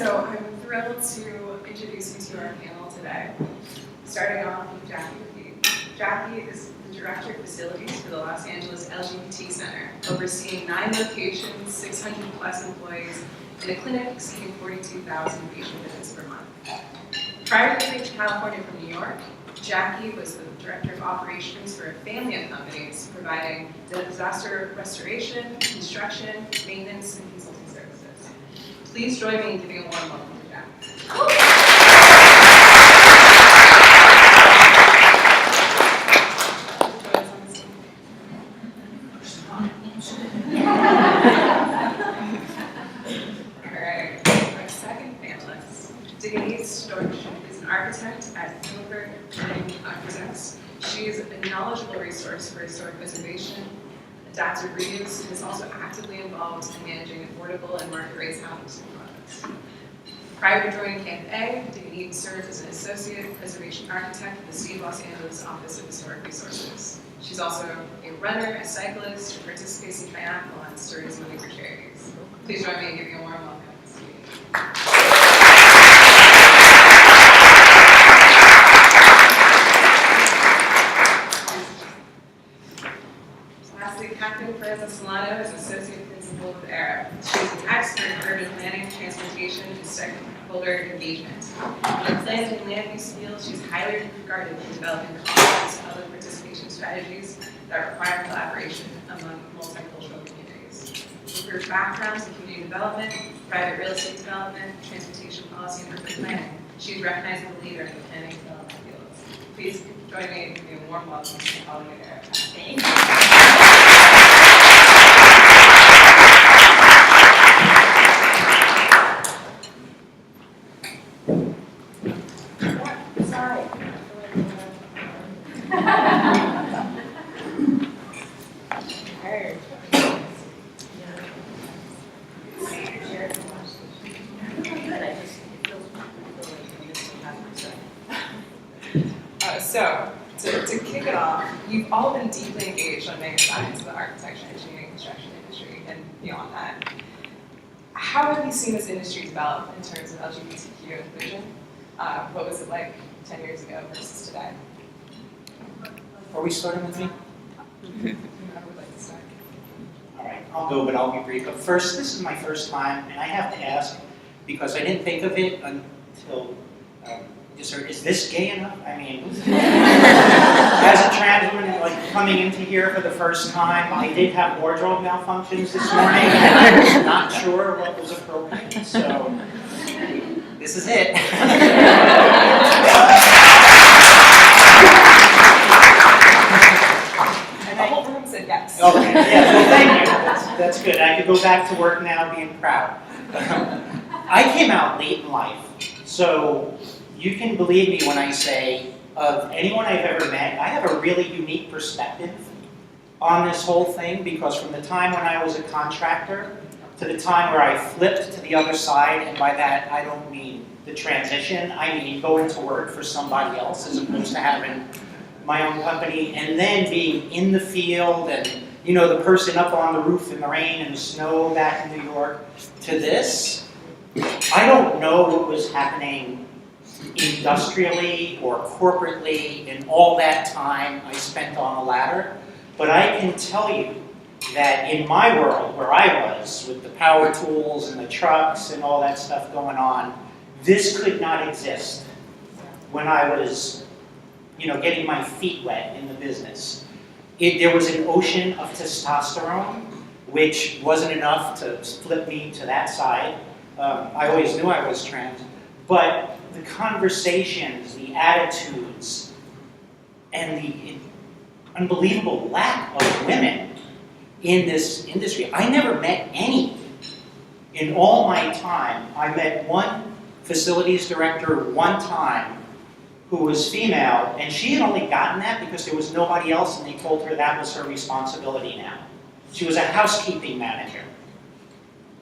So I'm thrilled to introduce you to our panel today. Starting off with Jackie McGee. Jackie is the Director of Facilities for the Los Angeles LGBT Center, overseeing 9 locations, 600 plus employees, and a clinic exceeding 42,000 patient visits per month. Prior to moving to California from New York, Jackie was the Director of Operations for a family of companies providing disaster restoration, construction, maintenance, and consulting services. Please join me in giving a warm welcome to Jackie. Architect at Silver Planning Architects. She is a knowledgeable resource for historic preservation, adaptive reuse, and is also actively involved in managing affordable and market rates housing projects. Prior to joining Camp A, David Eaton served as an associate preservation architect at the State of Los Angeles Office of Historic Resources. She's also a runner, a cyclist, who participates in triathlons to raise money for charities. Please join me in giving a warm welcome to Steve. Solano is Associate Principal with ERA. She is an expert in urban planning, transportation, and stakeholder engagement. In the planning and land use field, she is highly regarded in developing complex public participation strategies that require collaboration among multicultural communities. With her backgrounds in community development, private real estate development, transportation policy, and urban planning, she is recognized as a leader in the planning and development fields. Please join me in giving a warm welcome to my colleague at ERA. Thank you. To kick it off, you've all been deeply engaged on mega science of the architecture, engineering, construction industry, and beyond that. How have you seen this industry develop in terms of LGBTQ inclusion? What was it like 10 years ago versus today? Are we starting with me? I would like to start. All right, I'll go, but I'll be brief. But first, this is my first time, and I have to ask, because I didn't think of it until is this gay enough? I mean, as a trans woman, like coming into here for the first time, I did have wardrobe malfunctions this morning, and I'm not sure what was appropriate, so this is it. And the whole room said yes. Okay, yeah, well, thank you. That's good. I could go back to work now being proud. I came out late in life, so you can believe me when I say, of anyone I've ever met, I have a really unique perspective on this whole thing, because from the time when I was a contractor to the time where I flipped to the other side, and by that I don't mean the transition, I mean going to work for somebody else as opposed to having my own company, and then being in the field and, you know, the person up on the roof in the rain and the snow back in New York, to this, I don't know what was happening industrially or corporately in all that time I spent on a ladder, but I can tell you that in my world where I was, with the power tools and the trucks and all that stuff going on, this could not exist when I was, you know, getting my feet wet in the business. There was an ocean of testosterone, which wasn't enough to flip me to that side. I always knew I was trans, but the conversations, the attitudes, and the unbelievable lack of women in this industry. I never met any. In all my time, I met one facilities director one time who was female, and she had only gotten that because there was nobody else, and they told her that was her responsibility now. She was a housekeeping manager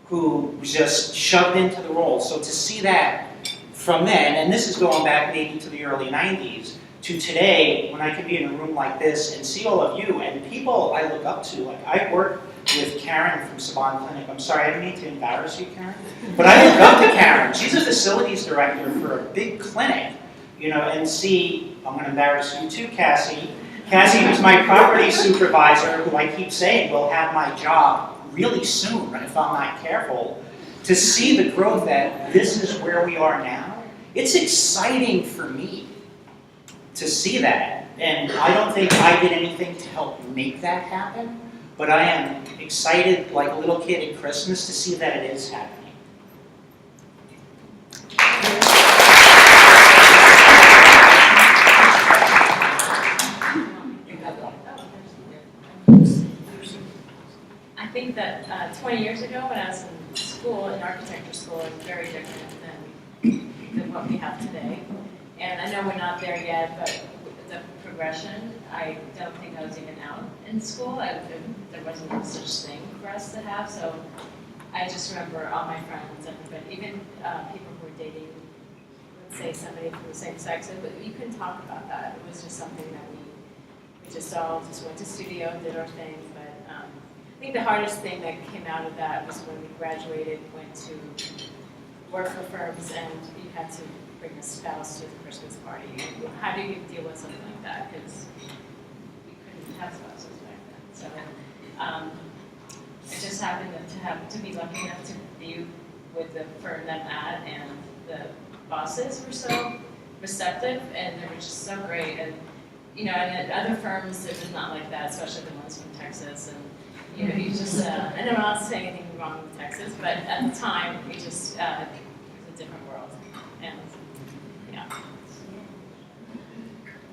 who was just shoved into the role. So to see that from then, and this is going back maybe to the early 90s, to today, when I can be in a room like this and see all of you, and people I look up to, like I work with Karen from Saban Clinic. I'm sorry, I didn't mean to embarrass you, Karen, but I look up to Karen. She's a facilities director for a big clinic, you know, and see, I'm going to embarrass you too, Cassie. Cassie, who's my property supervisor, who I keep saying will have my job really soon if I'm not careful, to see the growth that this is where we are now. It's exciting for me to see that. And I don't think I did anything to help make that happen, but I am excited like a little kid at Christmas to see that it is happening. I think that 20 years ago when I was in school, in architecture school, it was very different than what we have today. And I know we're not there yet, but the progression, I don't think I was even out in school. There wasn't no such thing for us to have. So I just remember all my friends, everybody, even people who were dating, let's say somebody from the same sex, but you couldn't talk about that. It was just something that we just all just went to studio, did our thing. But I think the hardest thing that came out of that was when we graduated, went to work for firms, and you had to bring a spouse to the Christmas party. How do you deal with something like that? Because we couldn't have spouses back then. So it just happened to be lucky enough to be with the firm that I'm at, and the bosses were so receptive, and they were just so great. And you know, and at other firms, it was not like that, especially the ones from Texas. And you know, you just, and I'm not saying anything wrong with Texas, but at the time, we just, it was a different world. And, yeah.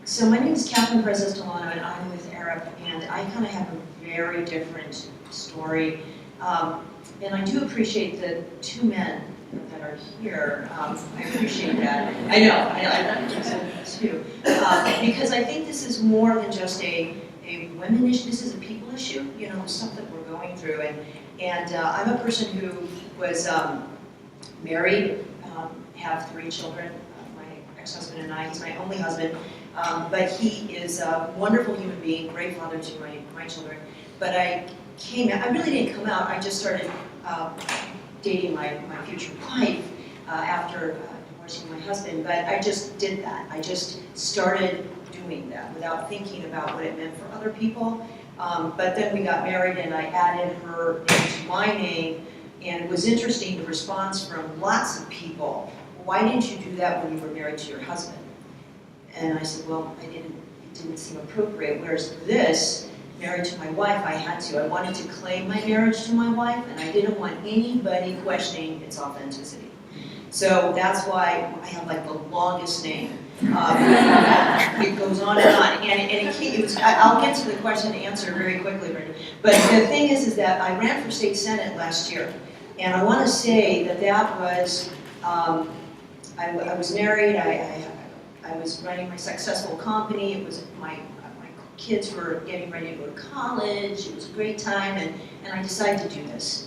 So my name is Catherine Perez-Delano, and I'm with Arab, and I kind of have a very different story. And I do appreciate the two men that are here. I appreciate that. I know, too. Because I think this is more than just a women issue, this is a people issue, you know, the stuff that we're going through. And I'm a person who was married, have 3 children, my ex-husband and I, he's my only husband, but he is a wonderful human being, great father to my children. But I really didn't come out, I just started dating my future wife after divorcing my husband, but I just did that. I just started doing that without thinking about what it meant for other people. But then we got married and I added her into my name, and it was interesting, the response from lots of people. Why didn't you do that when you were married to your husband? And I said, well, it didn't seem appropriate. Whereas this, married to my wife, I had to. I wanted to claim my marriage to my wife, and I didn't want anybody questioning its authenticity. So that's why I have like the longest name. It goes on and on. I'll get to the question and answer very quickly, Brenda. But the thing is that I ran for state senate last year. And I want to say that was, I was married, I was running my successful company, it was my kids were getting ready to go to college, it was a great time, and I decided to do this.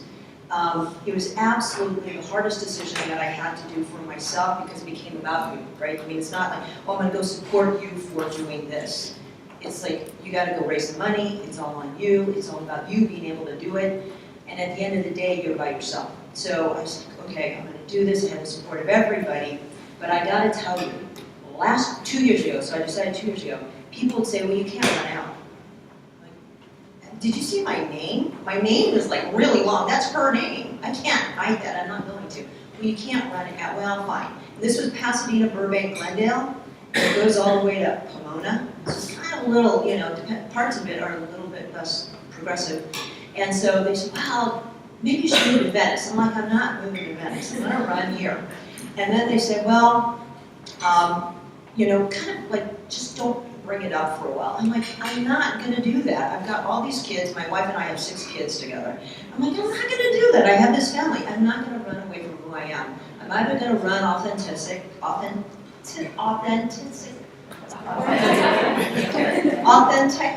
It was absolutely the hardest decision that I had to do for myself because it became about you, right? I mean, it's not like, oh, I'm going to go support you for doing this. It's like, you got to go raise the money, it's all on you, it's all about you being able to do it, and at the end of the day, you're by yourself. So I was like, okay, I'm going to do this, I have the support of everybody, but I got to tell you, the last 2 years ago, so I decided 2 years ago, people would say, well, you can't run out. Did you see my name? My name is like really long. That's her name. I can't hide that. I'm not going to. Well, you can't run it out. Well, fine. This was Pasadena, Burbank, Glendale. It goes all the way to Pomona. So it's kind of a little, you know, parts of it are a little bit less progressive. And so they said, well, maybe you should move to Venice. I'm like, I'm not moving to Venice. I'm going to run here. And then they said, well, you know, kind of like, just don't bring it up for a while. I'm like, I'm not going to do that. I've got all these kids. My wife and I have 6 kids together. I'm like, I'm not going to do that. I have this family. I'm not going to run away from who I am. I'm either going to run authentic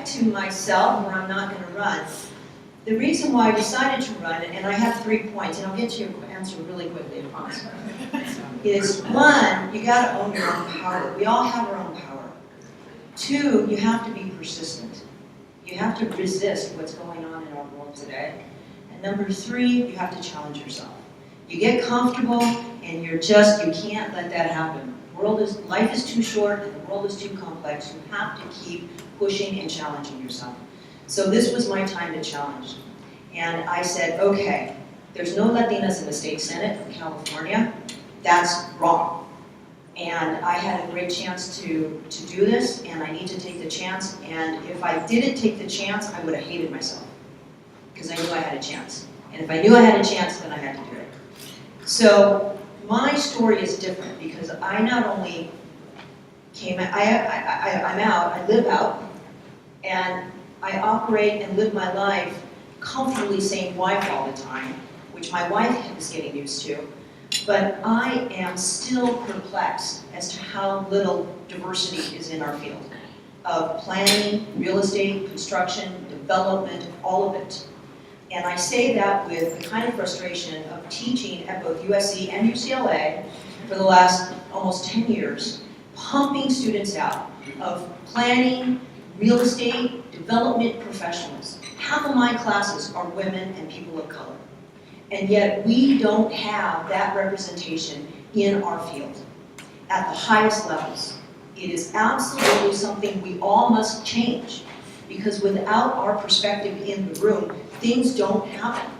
to myself, or I'm not going to run. The reason why I decided to run, and I have 3 points, and I'll get to your answer really quickly, I promise, is 1, you got to own your own power. We all have our own power. 2, you have to be persistent. You have to resist what's going on in our world today. And number 3, you have to challenge yourself. You get comfortable and you can't let that happen. Life is too short and the world is too complex. You have to keep pushing and challenging yourself. So this was my time to challenge. And I said, okay, there's no Latinas in the state Senate of California. That's wrong. And I had a great chance to do this, and I need to take the chance. And if I didn't take the chance, I would have hated myself, because I knew I had a chance. And if I knew I had a chance, then I had to do it. So my story is different, because I not only I'm out, I live out, and I operate and live my life comfortably saying wife all the time, which my wife is getting used to. But I am still perplexed as to how little diversity is in our field of planning, real estate, construction, development, all of it. And I say that with the kind of frustration of teaching at both USC and UCLA for the last almost 10 years, pumping students out of planning, real estate, development professionals. Half of my classes are women and people of color. And yet we don't have that representation in our field at the highest levels. It is absolutely something we all must change, because without our perspective in the room, things don't happen.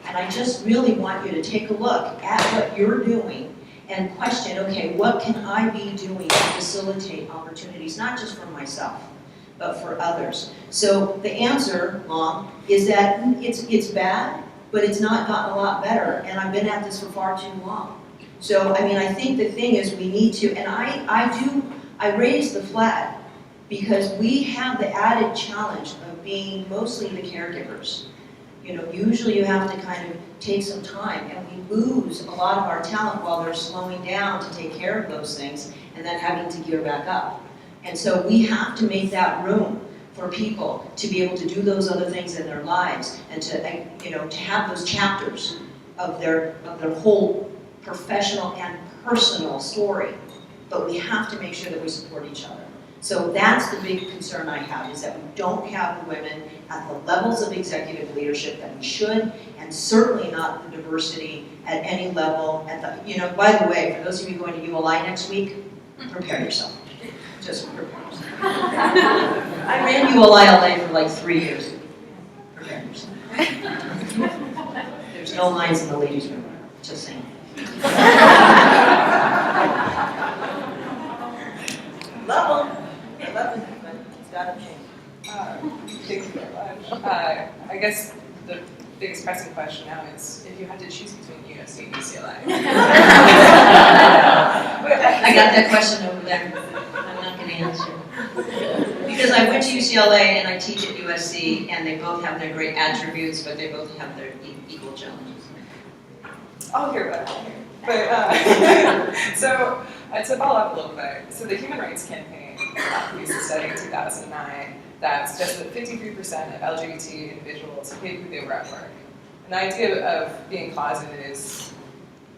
And I just really want you to take a look at what you're doing and question, okay, what can I be doing to facilitate opportunities, not just for myself, but for others? So the answer, Mom, is that it's bad, but it's not gotten a lot better, and I've been at this for far too long. So, I mean, I think the thing is we need to, and I raise the flag, because we have the added challenge of being mostly the caregivers. You know, usually you have to kind of take some time, and we lose a lot of our talent while they're slowing down to take care of those things, and then having to gear back up. And so we have to make that room for people to be able to do those other things in their lives, and to, you know, to have those chapters of their whole professional and personal story. But we have to make sure that we support each other. So that's the big concern I have, is that we don't have the women at the levels of executive leadership that we should, and certainly not the diversity at any level. You know, by the way, for those of you going to ULI next week, prepare yourself. Just prepare yourself. I ran ULI LA for like 3 years. Prepare yourself. There's no lines in the ladies' room, just saying. Love it, but it's gotta change. Thank you very much. I guess the biggest pressing question now is if you had to choose between USC and UCLA. I got that question over there. I'm not going to answer. Because I went to UCLA and I teach at USC, and they both have their great attributes, but they both have their equal challenges. I'll hear about it. But so to follow up a little bit, so the Human Rights Campaign produced a study in 2009 that suggested that 53% of LGBT individuals hated who they were at work. And the idea of being closeted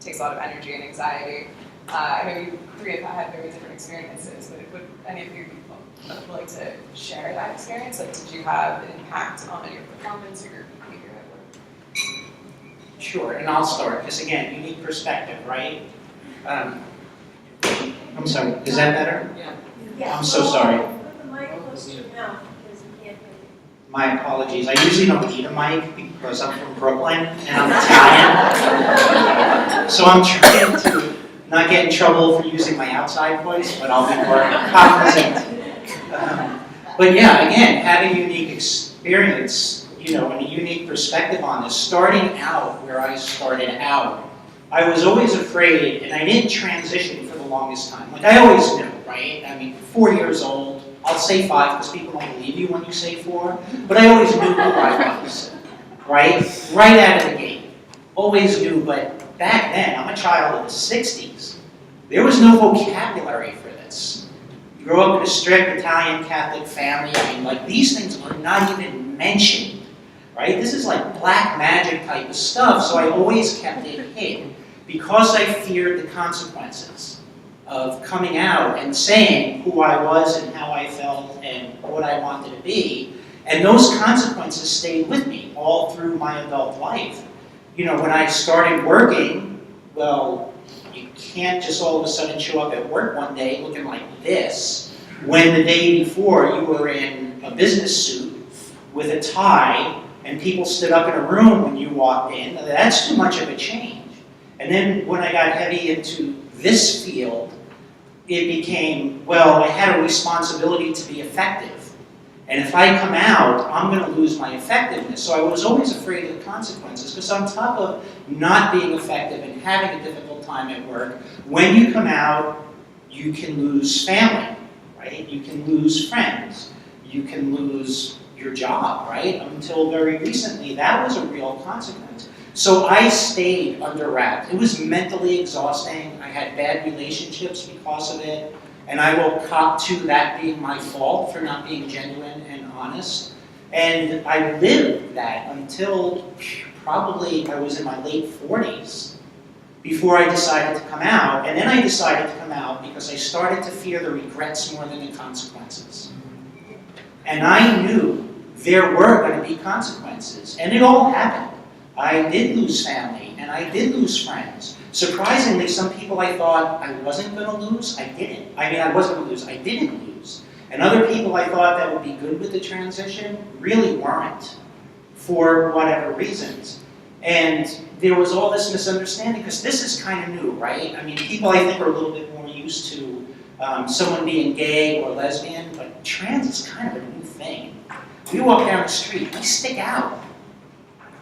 takes a lot of energy and anxiety. I know you three have had very different experiences, but would any of you be willing to share that experience? Like, did you have an impact on your performance or your behavior at work? Sure, and I'll start, because again, unique perspective, right? I'm sorry, is that better? Yeah. I'm so sorry. Put the mic close to your mouth, because you can't hear you. My apologies. I usually don't need a mic because I'm from Brooklyn and I'm Italian. So I'm trying to not get in trouble for using my outside voice, but I'll be more cognizant. But yeah, again, having a unique experience, you know, and a unique perspective on this. Starting out where I started out, I was always afraid, and I didn't transition for the longest time. Like I always knew, right? I mean, 4 years old, I'll say 5 because people don't believe you when you say 4, but I always knew who I was, right? Right out of the gate. Always knew, but back then, I'm a child of the 60s. There was no vocabulary for this. You grow up in a strict Italian Catholic family, I mean, like, these things are not even mentioned, right? This is like black magic type of stuff, so I always kept it hidden because I feared the consequences of coming out and saying who I was and how I felt and what I wanted to be. And those consequences stayed with me all through my adult life. when I started working, well, you can't just all of a sudden show up at work one day looking like this, when the day before you were in a business suit with a tie, and people stood up in a room when you walked in. That's too much of a change. And then when I got heavy into this field, it became, well, I had a responsibility to be effective. And if I come out, I'm going to lose my effectiveness. So I was always afraid of the consequences, because on top of not being effective and having a difficult time at work, when you come out, you can lose family, right? You can lose friends. You can lose your job, right? Until very recently, that was a real consequence. So I stayed under wraps. It was mentally exhausting. I had bad relationships because of it. And I will cop to that being my fault for not being genuine and honest. And I lived that until probably I was in my late 40s before I decided to come out. And then I decided to come out because I started to fear the regrets more than the consequences. And I knew there were going to be consequences. And it all happened. I did lose family, and I did lose friends. Surprisingly, some people I thought I wasn't going to lose, I didn't. I wasn't going to lose, I didn't lose. And other people I thought that would be good with the transition really weren't, for whatever reasons. And there was all this misunderstanding, because this is kind of new, right? I mean, people I think are a little bit more used to someone being gay or lesbian, but trans is kind of a new thing. We walk down the street, we stick out.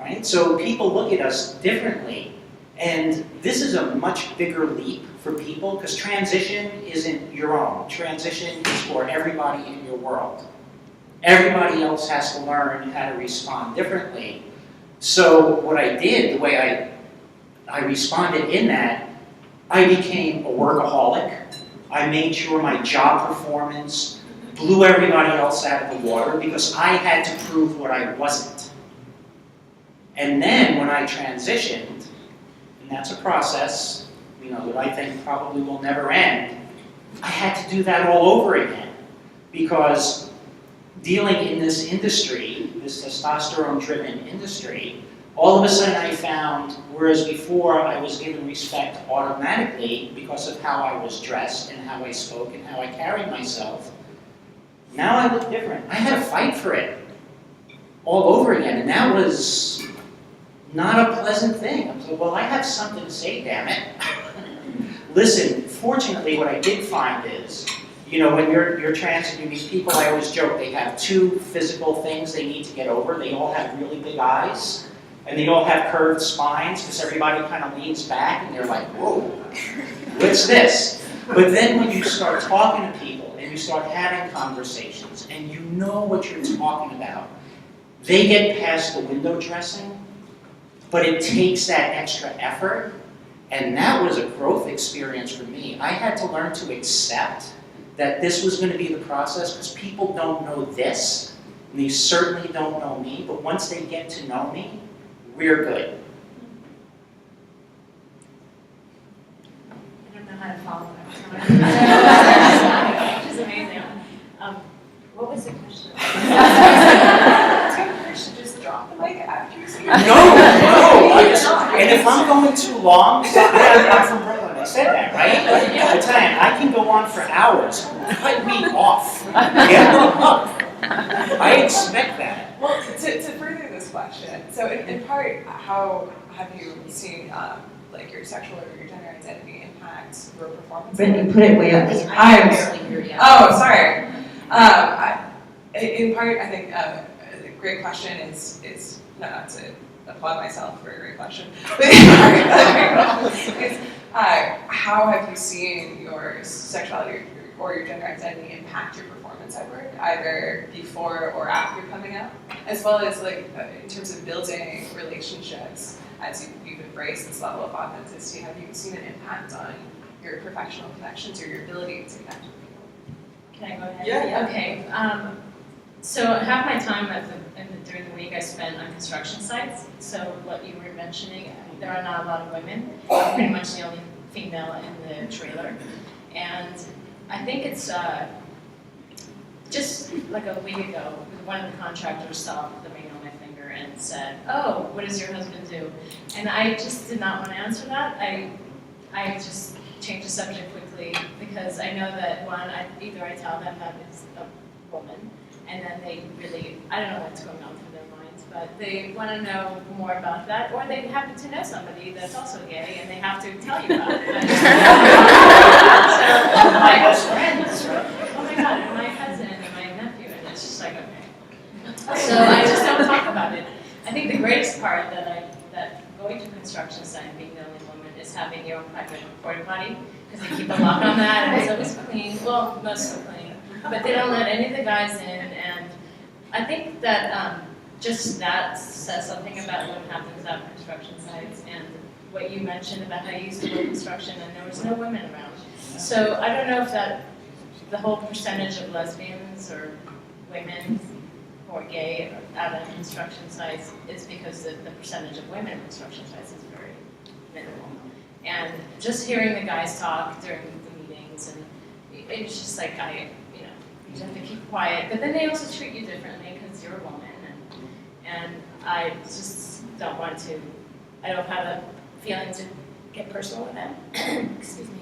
Right? So people look at us differently, and this is a much bigger leap for people, because transition isn't your own. Transition is for everybody in your world. Everybody else has to learn how to respond differently. So what I did, the way I responded in that, I became a workaholic. I made sure my job performance blew everybody else out of the water, because I had to prove what I wasn't. And then when I transitioned, and that's a process, that I think probably will never end, I had to do that all over again. Because dealing in this industry, this testosterone-driven industry, all of a sudden I found, whereas before I was given respect automatically because of how I was dressed and how I spoke and how I carried myself, now I look different. I had to fight for it all over again, and that was not a pleasant thing. I was like, well, I have something to say, damn it. Listen, fortunately, what I did find is, when you're trans and you meet people, I always joke, they have two physical things they need to get over. They all have really big eyes, and they all have curved spines, because everybody kind of leans back, and they're like, whoa, what's this? But then when you start talking to people, and you start having conversations, and you know what you're talking about, they get past the window dressing, but it takes that extra effort, and that was a growth experience for me. I had to learn to accept that this was going to be the process, because people don't know this, and they certainly don't know me, but once they get to know me, we're good. I don't know how to follow that. Which is amazing. What was the question? You should just drop the mic after you say No. And if I'm going too long, I'm from Brooklyn, I said that, right? I tell you, I can go on for hours. Cut me off. Get the hook. I expect that. Well, to further this question, so in part, how have you seen your sexual or your gender identity impact your performance? Brittany, put it way up. I barely hear you. Oh, sorry. In part, I think a great question is not to applaud myself for a great question, but is how have you seen your sexuality or your gender identity impact your performance at work, either before or after coming out, as well as in terms of building relationships as you've embraced this level of authenticity? Have you seen an impact on your professional connections or your ability to connect with people? Can I go ahead? Yeah. Okay. So half my time during the week I spend on construction sites. So what you were mentioning, there are not a lot of women. I'm pretty much the only female in the trailer. And I think it's just like a week ago, one of the contractors saw the ring on my finger and said, "Oh, what does your husband do?" And I just did not want to answer that. I just changed the subject quickly because I know that either I tell them that it's a woman, and then they really, I don't know what's going on through their minds, but they want to know more about that, or they happen to know somebody that's also gay, and they have to tell you about it. So my best friends, oh my God, and my cousin and my nephew, and it's just like, okay. So I just don't talk about it. I think the greatest part that going to construction site and being the only woman is having your own private porta potty, because they keep a lock on that, and it's always clean, well, mostly clean, but they don't let any of the guys in, and I think that just that says something about what happens at construction sites, and what you mentioned about how you used to work construction and there was no women around. So I don't know if that the whole percentage of lesbians or women who are gay out on construction sites is because the percentage of women in construction sites is very minimal. And just hearing the guys talk during the meetings, and it's just like you have to keep quiet. But then they also treat you differently because you're a woman, and I just don't want to. I don't have a feeling to get personal with them. Excuse me.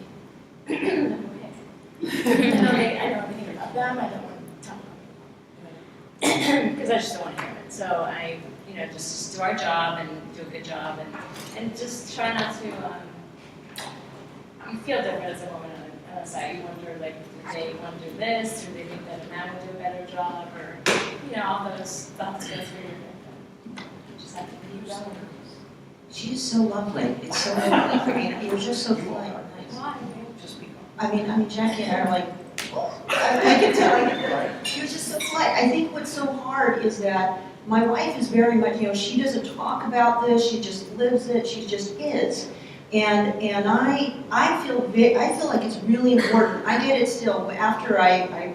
Okay. I know everything about them. I don't want to talk about them because I just don't want to hear it. So I, just do our job and do a good job, and just try not to. You feel different as a woman on a site. You wonder, like, do they want to do this, or do they think that a man would do a better job, or all those thoughts go through your head. You just have to keep going. She is so lovely. It's so lovely. I mean, you're just so polite. I mean, Jackie and I are like, I can tell. You're just so polite. I think what's so hard is that my wife is very much, she doesn't talk about this. She just lives it. She just is. And I feel like it's really important. I did it still after I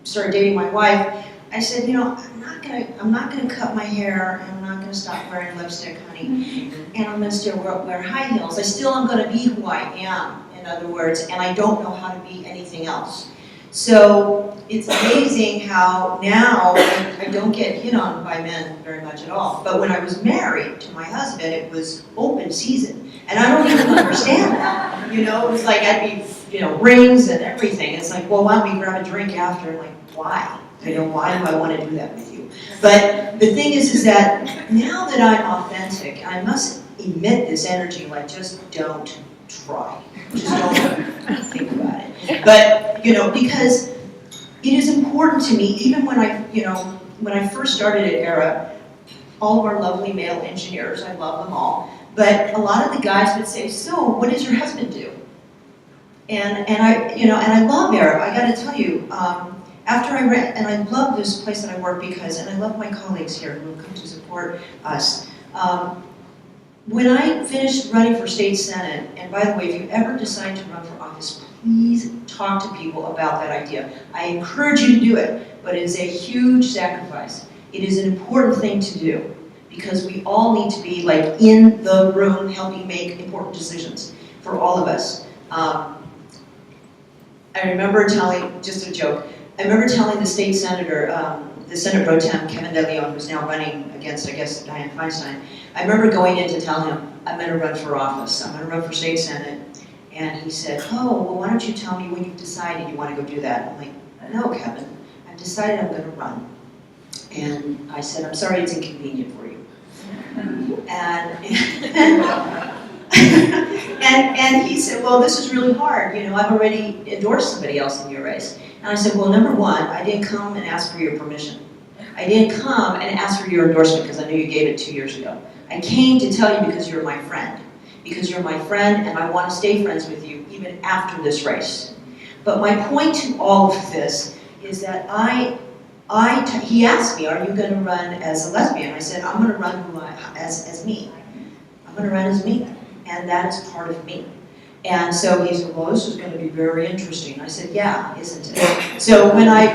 started dating my wife. I said, I'm not gonna cut my hair, and I'm not gonna stop wearing lipstick, honey, and I'm gonna still wear high heels. I still am gonna be who I am, in other words, and I don't know how to be anything else. So it's amazing how now I don't get hit on by men very much at all. But when I was married to my husband, it was open season. And I don't even understand that. It was like I'd be, rings and everything. It's like, well, why don't we grab a drink after? I'm like, why? Why do I want to do that with you? But the thing is that now that I'm authentic, I must emit this energy, like, just don't try. Just don't think about it. But, because it is important to me, even when I first started at ERA, all of our lovely male engineers, I love them all, but a lot of the guys would say, so, what does your husband do? And I love ERA, I gotta tell you, after I read, and I love this place that I work because, and I love my colleagues here who come to support us. When I finished running for state senate, and by the way, if you ever decide to run for office, please talk to people about that idea. I encourage you to do it, but it is a huge sacrifice. It is an important thing to do because we all need to be like in the room helping make important decisions for all of us. I remember telling, just a joke, I remember telling the state senator, the Senate Pro Tem, Kevin De Leon, who's now running against, I guess, Dianne Feinstein, I remember going in to tell him, I'm going to run for office, I'm going to run for state senate, and he said, oh, well, why don't you tell me when you've decided you want to go do that? I'm like, no, Kevin, I've decided I'm going to run. And I said, I'm sorry it's inconvenient for you. And he said, well, this is really hard. I've already endorsed somebody else in your race. And I said, well, number one, I didn't come and ask for your permission. I didn't come and ask for your endorsement because I knew you gave it 2 years ago. I came to tell you because you're my friend. Because you're my friend and I want to stay friends with you even after this race. But my point to all of this is that he asked me, are you going to run as a lesbian? I said, I'm going to run as me. I'm going to run as me. And that is part of me. And so he said, well, this is going to be very interesting. I said, yeah, isn't it? So when I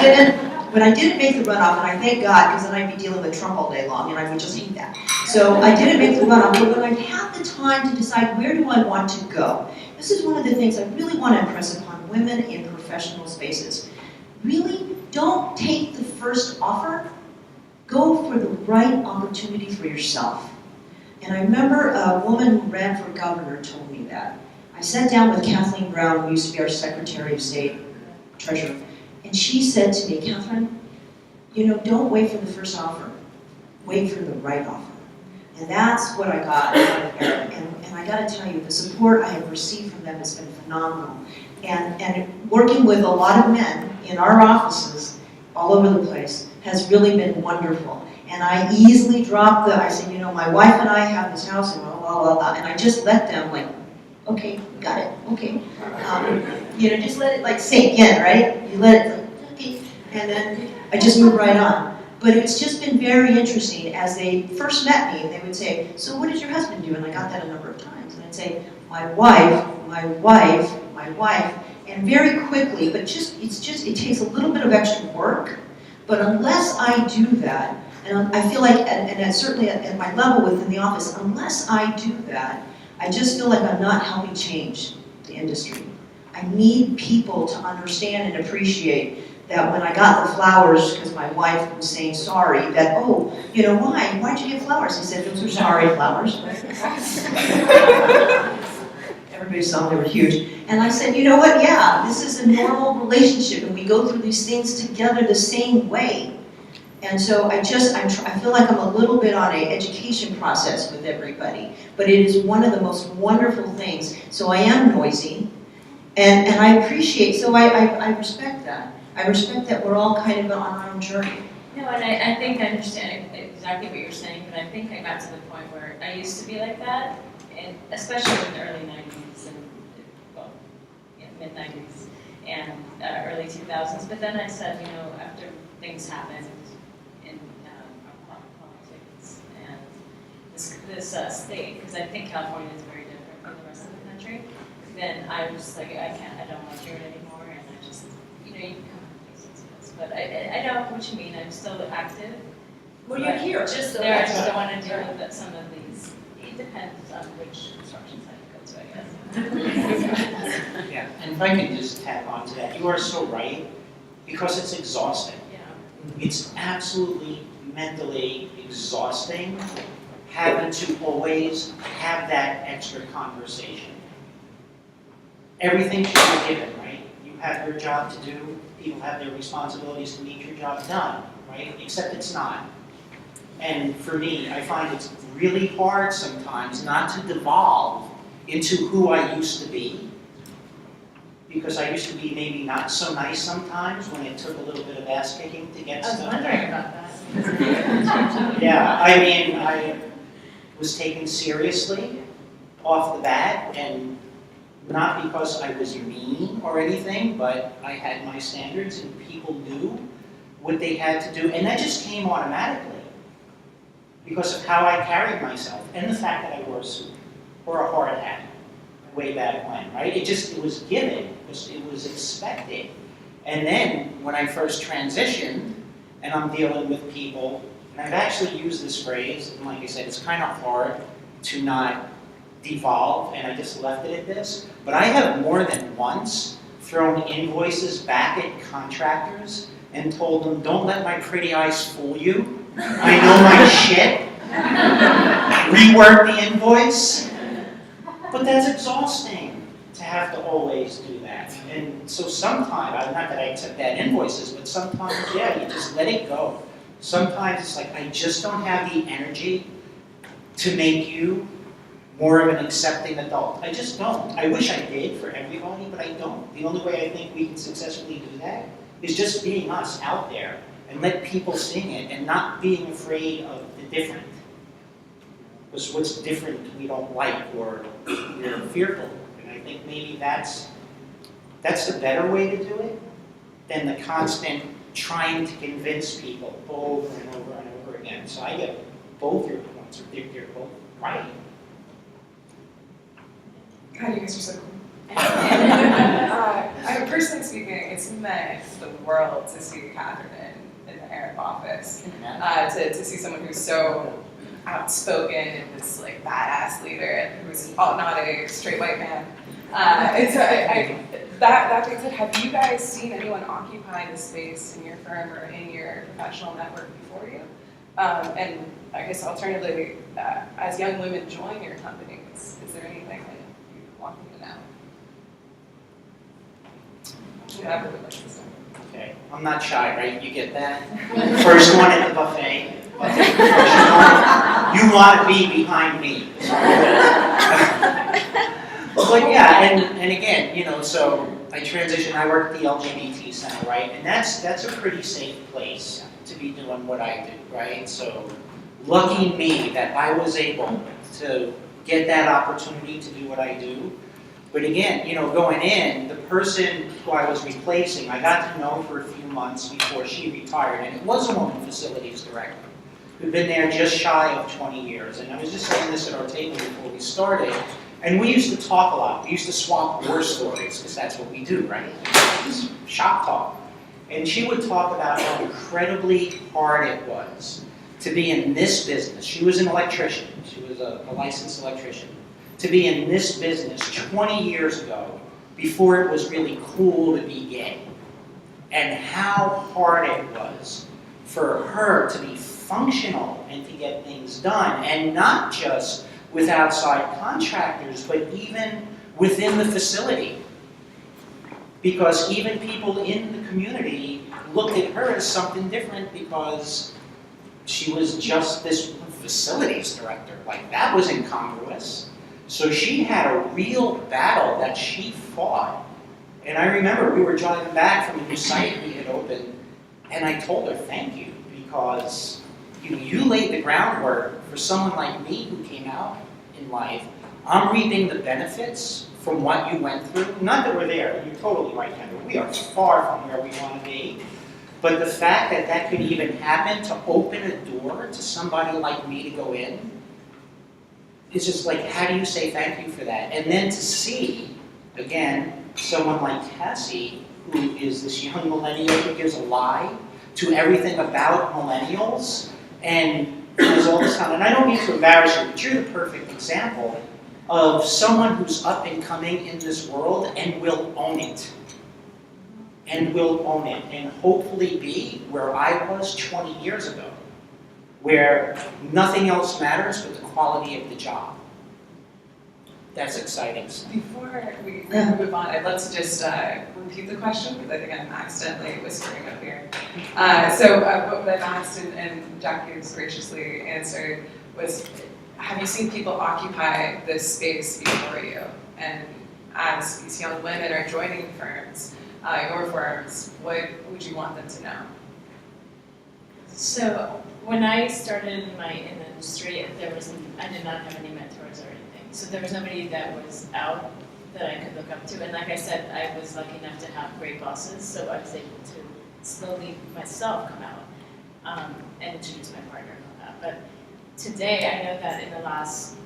didn't make the runoff, and I thank God, because then I'd be dealing with Trump all day long, and I would just hate that. So I didn't make the runoff, but when I had the time to decide where do I want to go, this is one of the things I really want to impress upon women in professional spaces. Really, don't take the first offer. Go for the right opportunity for yourself. And I remember a woman who ran for governor told me that. I sat down with Kathleen Brown, who used to be our Secretary of State, Treasurer, and she said to me, Catherine, you know, don't wait for the first offer. Wait for the right offer. And that's what I got out of Eric. And I gotta tell you, the support I have received from them has been phenomenal. And working with a lot of men in our offices all over the place has really been wonderful. And I easily drop I said, you know, my wife and I have this house and blah, blah, blah, blah, and I just let them like, okay, got it, okay. You know, just let it like sink in, right? You let it, like, okay, and then I just move right on. But it's just been very interesting. As they first met me, they would say, so what does your husband do? And I got that a number of times. And I'd say, my wife, my wife, my wife. And very quickly, but it takes a little bit of extra work. But unless I do that, and I feel like, and certainly at my level within the office, unless I do that, I just feel like I'm not helping change the industry. I need people to understand and appreciate that when I got the flowers, because my wife was saying sorry, that, oh, you know, why'd you get flowers? I said, those are sorry flowers. Everybody saw them, they were huge. And I said, you know what, yeah, this is a normal relationship, and we go through these things together the same way. And so I feel like I'm a little bit on an education process with everybody, but it is one of the most wonderful things. So I am noisy, and I appreciate, so I respect that. I respect that we're all kind of on our own journey. No, and I think I understand exactly what you're saying, but I think I got to the point where I used to be like that, and especially in the early 90s and, well, yeah, mid-90s and early 2000s. But then I said, you know, after things happened in our politics and this state, because I think California is very different from the rest of the country, then I was like, I don't want to do it anymore, and I just, you know, you become but I know what you mean. I'm still active. Well, you're here. Just there, I just don't want to deal with some of these. It depends on which construction site you go to, I guess. Yeah, and if I can just tap onto that, you are so right, because it's exhausting. Yeah. It's absolutely mentally exhausting having to always have that extra conversation. Everything should be given, right? You have your job to do. People have their responsibilities to make your job done, right? Except it's not. And for me, I find it's really hard sometimes not to devolve into who I used to be. Because I used to be maybe not so nice sometimes when it took a little bit of ass kicking to get I was stuff wondering done. about that. Yeah, I mean, I was taken seriously off the bat, and not because I was mean or anything, but I had my standards and people knew what they had to do, and that just came automatically because of how I carried myself and the fact that I wore a suit or a hard hat way back when, right? It was given, it was expected. And then when I first transitioned and I'm dealing with people, and I've actually used this phrase, and like I said, it's kind of hard to not devolve, and I just left it at this, but I have more than once thrown invoices back at contractors and told them, don't let my pretty eyes fool you. I know my shit. Rework the invoice. But that's exhausting to have to always do that. And so sometimes, not that I accept bad invoices, but sometimes, yeah, you just let it go. Sometimes it's like, I just don't have the energy to make you more of an accepting adult. I just don't. I wish I did for everybody, but I don't. The only way I think we can successfully do that is just being us out there and let people sing it and not being afraid of the different. Because what's different we don't like or we're fearful. And I think maybe that's the better way to do it than the constant trying to convince people over and over and over again. So I get both your points, or they're both right. God, you guys are so cool. Personally speaking, it's meant the world to see Catherine in the Arab office. To see someone who's so outspoken and this like badass leader and who's not a straight white man. And so that being said, have you guys seen anyone occupy the space in your firm or in your professional network before you? And I guess alternatively, as young women join your companies, is there anything that you want them to know? Whoever would like to start. Okay, I'm not shy, right? You get that? First one at the buffet. You want to be behind me. But yeah, and again, you know, so I transitioned, I work at the LGBT Center, right? And that's a pretty safe place to be doing what I do, right? So lucky me that I was able to get that opportunity to do what I do. But again, you know, going in, the person who I was replacing, I got to know for a few months before she retired, and it was a woman facilities director who'd been there just shy of 20 years. And I was just saying this at our table before we started, and we used to talk a lot. We used to swap war stories, because that's what we do, right? It's shop talk. And she would talk about how incredibly hard it was to be in this business. She was an electrician. She was a licensed electrician. To be in this business 20 years ago, before it was really cool to be gay. And how hard it was for her to be functional and to get things done, and not just with outside contractors, but even within the facility. Because even people in the community looked at her as something different because she was just this facilities director. Like, that was incongruous. So she had a real battle that she fought. And I remember we were driving back from a new site we had opened, and I told her, thank you, because you laid the groundwork for someone like me who came out in life. I'm reaping the benefits from what you went through. Not that we're there, you're totally right, Kendra. We are far from where we want to be. But the fact that that could even happen, to open a door to somebody like me to go in, it's just like, how do you say thank you for that? And then to see, again, someone like Cassie, who is this young millennial who gives a lie to everything about millennials, and has all this time, and I don't mean to embarrass you, but you're the perfect example of someone who's up and coming in this world and will own it. And will own it, and hopefully be where I was 20 years ago, where nothing else matters but the quality of the job. That's exciting. Before we move on, I'd love to just repeat the question, because I think I'm accidentally whispering up here. What I've asked and Jackie has graciously answered was, have you seen people occupy this space before you? And as these young women are joining firms, your firms, what would you want them to know? So when I started in the industry, I did not have any mentors or anything. So there was nobody that was out that I could look up to. And like I said, I was lucky enough to have great bosses, so I was able to slowly myself come out and introduce my partner and all that. But today, I know that in the last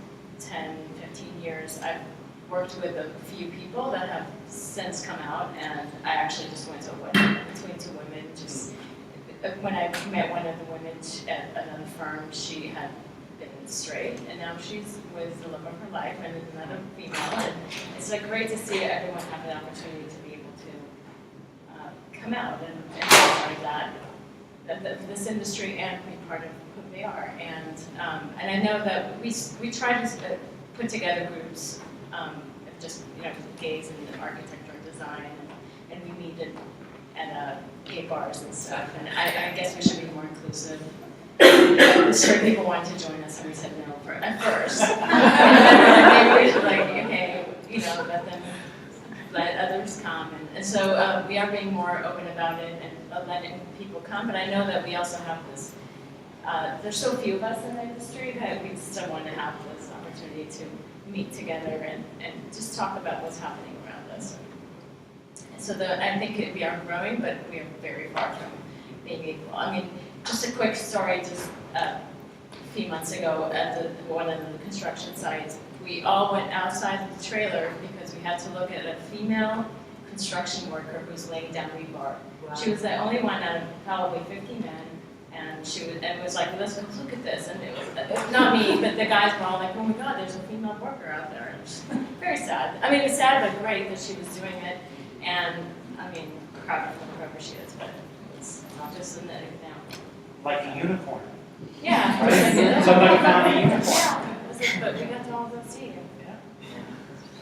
10, 15 years, I've worked with a few people that have since come out, and I actually just went to a wedding between two women. Just when I met one of the women at another firm, she had been straight, and now she's with the love of her life and another female. And it's like great to see everyone have an opportunity to be able to come out and be part of that, this industry, and be part of who they are. And I know that we try to put together groups. Just gays in architecture and design, and we meet at gay bars and stuff. And I guess we should be more inclusive. Certain people wanted to join us, and we said no at first. And we were like, okay, let others come. And so we are being more open about it and letting people come. But I know that we also have this. There's so few of us in the industry that we still want to have this opportunity to meet together and just talk about what's happening around us. And so I think we are growing, but we are very far from being equal. I mean, just a quick story, just a few months ago at one of the construction sites, we all went outside the trailer because we had to look at a female construction worker who's laying down rebar. Wow. She was the only one out of probably 50 men. And it was like, let's go look at this. And it was not me, but the guys were all like, oh my God, there's a female worker out there. And it was very sad. I mean, it's sad but great that she was doing it. And I mean, proud of whoever she is, but it's not just an example. Like a unicorn. Yeah. Right? Somebody found a unicorn. Yeah, but we got to all go see it.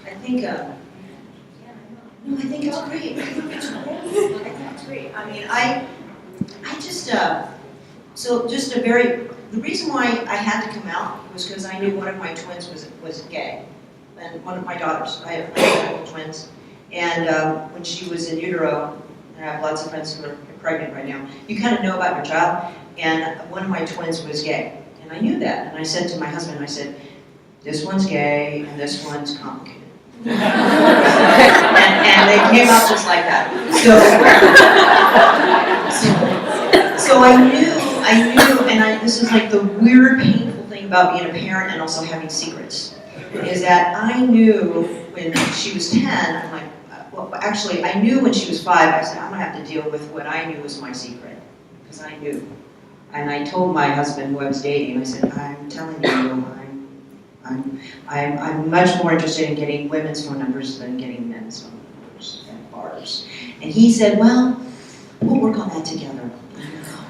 I think, no, I think it's great. I think it's great. I think it's great. I mean, I just, so just the reason why I had to come out was because I knew one of my twins was gay. And one of my daughters, I have identical twins. And when she was in utero, and I have lots of friends who are pregnant right now, you kind of know about your child. And one of my twins was gay. And I knew that. And I said to my husband, I said, this one's gay and this one's complicated. and they came out just like that. So I knew, and this is like the weird, painful thing about being a parent and also having secrets, is that I knew when she was 10, I'm like, well, actually, I knew when she was 5, I said, I'm gonna have to deal with what I knew was my secret, because I knew. And I told my husband who I was dating, I said, I'm telling you, I'm much more interested in getting women's phone numbers than getting men's phone numbers at bars. And he said, well, we'll work on that together.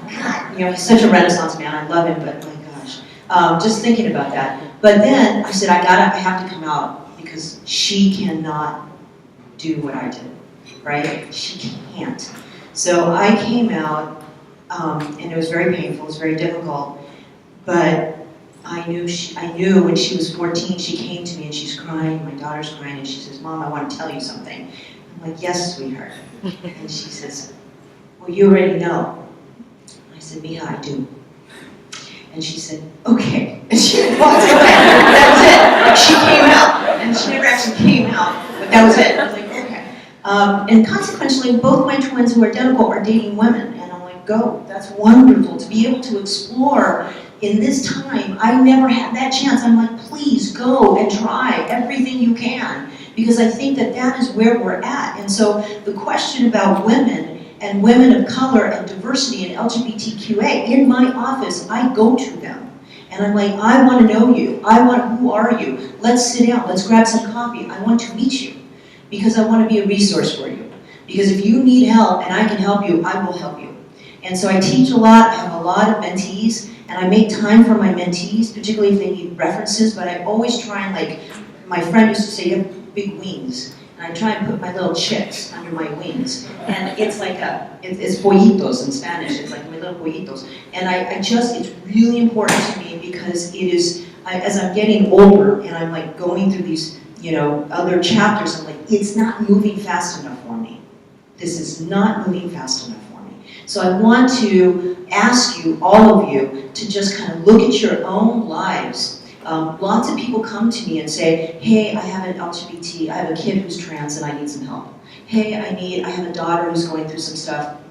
God, you know, he's such a Renaissance man. I love him, but my gosh, just thinking about that. But then I said, I have to come out because she cannot do what I did, right? She can't. So I came out, and it was very painful. It was very difficult, but I knew when she was 14, she came to me and she's crying, my daughter's crying, and she says, Mom, I want to tell you something. I'm like, yes, sweetheart. And she says, well, you already know. I said, Miha, I do. And she said, okay. And she walked away. That was it. She came out. And she never actually came out, but that was it. I was like, okay. And consequently, both my twins who are identical are dating women. And I'm like, go. That's wonderful to be able to explore. In this time, I never had that chance. I'm like, please go and try everything you can, because I think that is where we're at. And so the question about women and women of color and diversity and LGBTQA, in my office, I go to them. And I'm like, I want to know you. Who are you? Let's sit down. Let's grab some coffee. I want to meet you because I want to be a resource for you. Because if you need help and I can help you, I will help you. And so I teach a lot. I have a lot of mentees. And I make time for my mentees, particularly if they need references, but I always try and, like, my friend used to say, you have big wings. And I try and put my little chicks under my wings. And it's like it's pollitos in Spanish, it's like my little pollitos. And it's really important to me because it is, as I'm getting older and I'm like going through these, other chapters, I'm like, it's not moving fast enough for me. This is not moving fast enough. So I want to ask you, all of you, to just kind of look at your own lives. Lots of people come to me and say, hey, I have an LGBT, I have a kid who's trans and I need some help. Hey, I have a daughter who's going through some stuff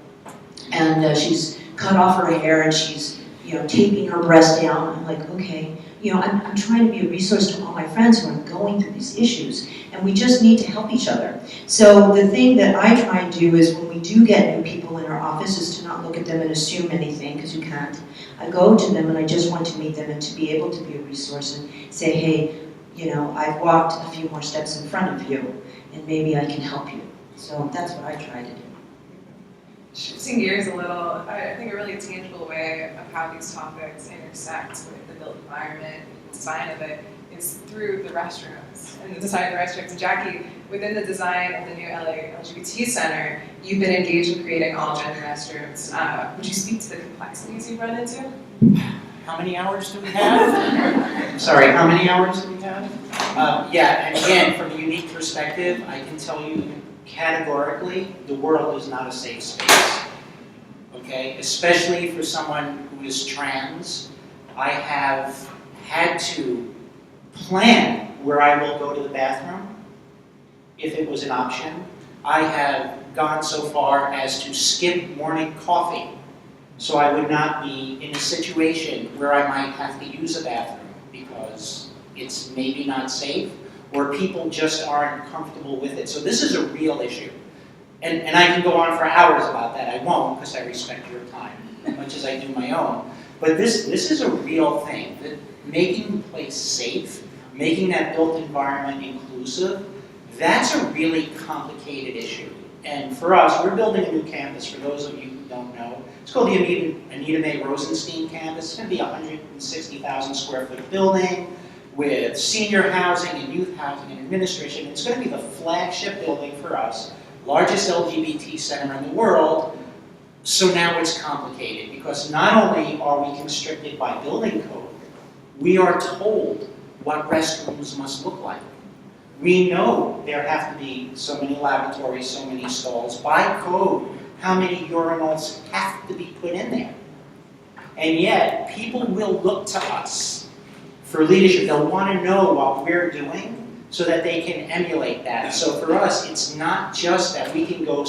and she's cut off her hair and she's, taping her breast down. I'm like, okay, I'm trying to be a resource to all my friends who are going through these issues, and we just need to help each other. So the thing that I try and do is when we do get new people in our office is to not look at them and assume anything, because you can't. I go to them and I just want to meet them and to be able to be a resource and say, hey, I've walked a few more steps in front of you, and maybe I can help you. So that's what I try to do. Shifting gears a little, I think a really tangible way of how these topics intersect with the built environment, the design of it, is through the restrooms and the design of the restrooms. And Jackie, within the design of the new LA LGBT Center, you've been engaged in creating all-gender restrooms. Would you speak to the complexities you've run into? How many hours do we have? Sorry, how many hours do we have? Yeah, and again, from a unique perspective, I can tell you categorically, the world is not a safe space, okay? Especially for someone who is trans. I have had to plan where I will go to the bathroom, if it was an option. I have gone so far as to skip morning coffee, so I would not be in a situation where I might have to use a bathroom because it's maybe not safe, or people just aren't comfortable with it. So this is a real issue. And I can go on for hours about that. I won't, because I respect your time, as much as I do my own. But this is a real thing, that making the place safe, making that built environment inclusive, that's a really complicated issue. And for us, we're building a new campus, for those of you who don't know. It's called the Anita Mae Rosenstein campus. It's going to be a 160,000 square foot building with senior housing and youth housing and administration. It's going to be the flagship building for us, largest LGBT center in the world. So now it's complicated because not only are we constricted by building code, we are told what restrooms must look like. We know there have to be so many lavatories, so many stalls. By code, how many urinals have to be put in there. And yet, people will look to us for leadership. They'll want to know what we're doing so that they can emulate that. So for us, it's not just that we can go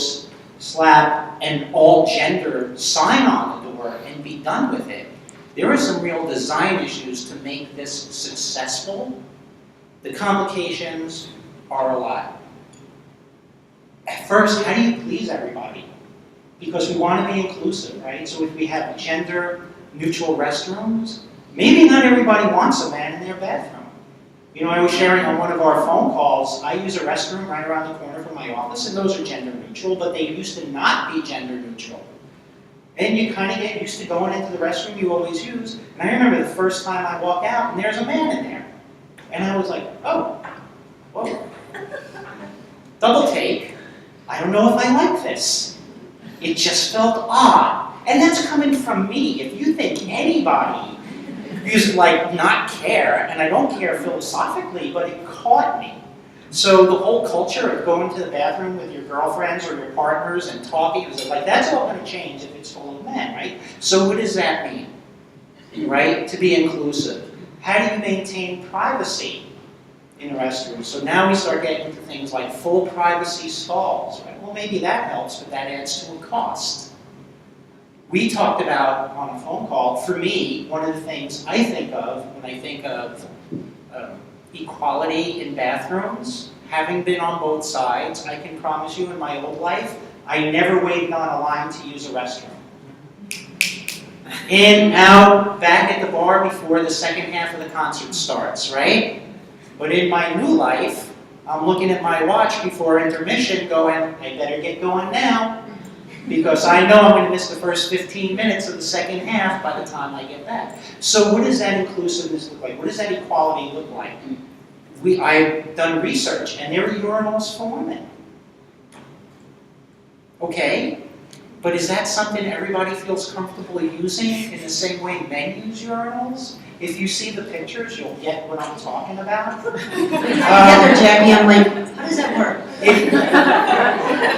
slap an all-gender sign on the door and be done with it. There are some real design issues to make this successful. The complications are a lot. At first, how do you please everybody? Because we want to be inclusive, right? So if we have gender-neutral restrooms, maybe not everybody wants a man in their bathroom. You know, I was sharing on one of our phone calls, I use a restroom right around the corner from my office, and those are gender-neutral, but they used to not be gender-neutral. And you kind of get used to going into the restroom you always use. And I remember the first time I walked out, and there's a man in there. And I was like, oh, whoa. Double take. I don't know if I like this. It just felt odd. And that's coming from me. If you think anybody used like not care, and I don't care philosophically, but it caught me. So the whole culture of going to the bathroom with your girlfriends or your partners and talking, was like, that's all going to change if it's full of men, right? So what does that mean, right? To be inclusive. How do you maintain privacy in a restroom? So now we start getting into things like full privacy stalls, right? Well, maybe that helps, but that adds to a cost. We talked about on a phone call, for me, one of the things I think of when I think of equality in bathrooms, having been on both sides, I can promise you in my old life, I never waited on a line to use a restroom. In, out, back at the bar before the second half of the concert starts, right? But in my new life, I'm looking at my watch before intermission going, I better get going now, because I know I'm going to miss the first 15 minutes of the second half by the time I get back. So what does that inclusiveness look like? What does that equality look like? I've done research, and there are urinals for women. Okay, but is that something everybody feels comfortable using in the same way men use urinals? If you see the pictures, you'll get what I'm talking about. Together, Jackie, I'm like, how does that work?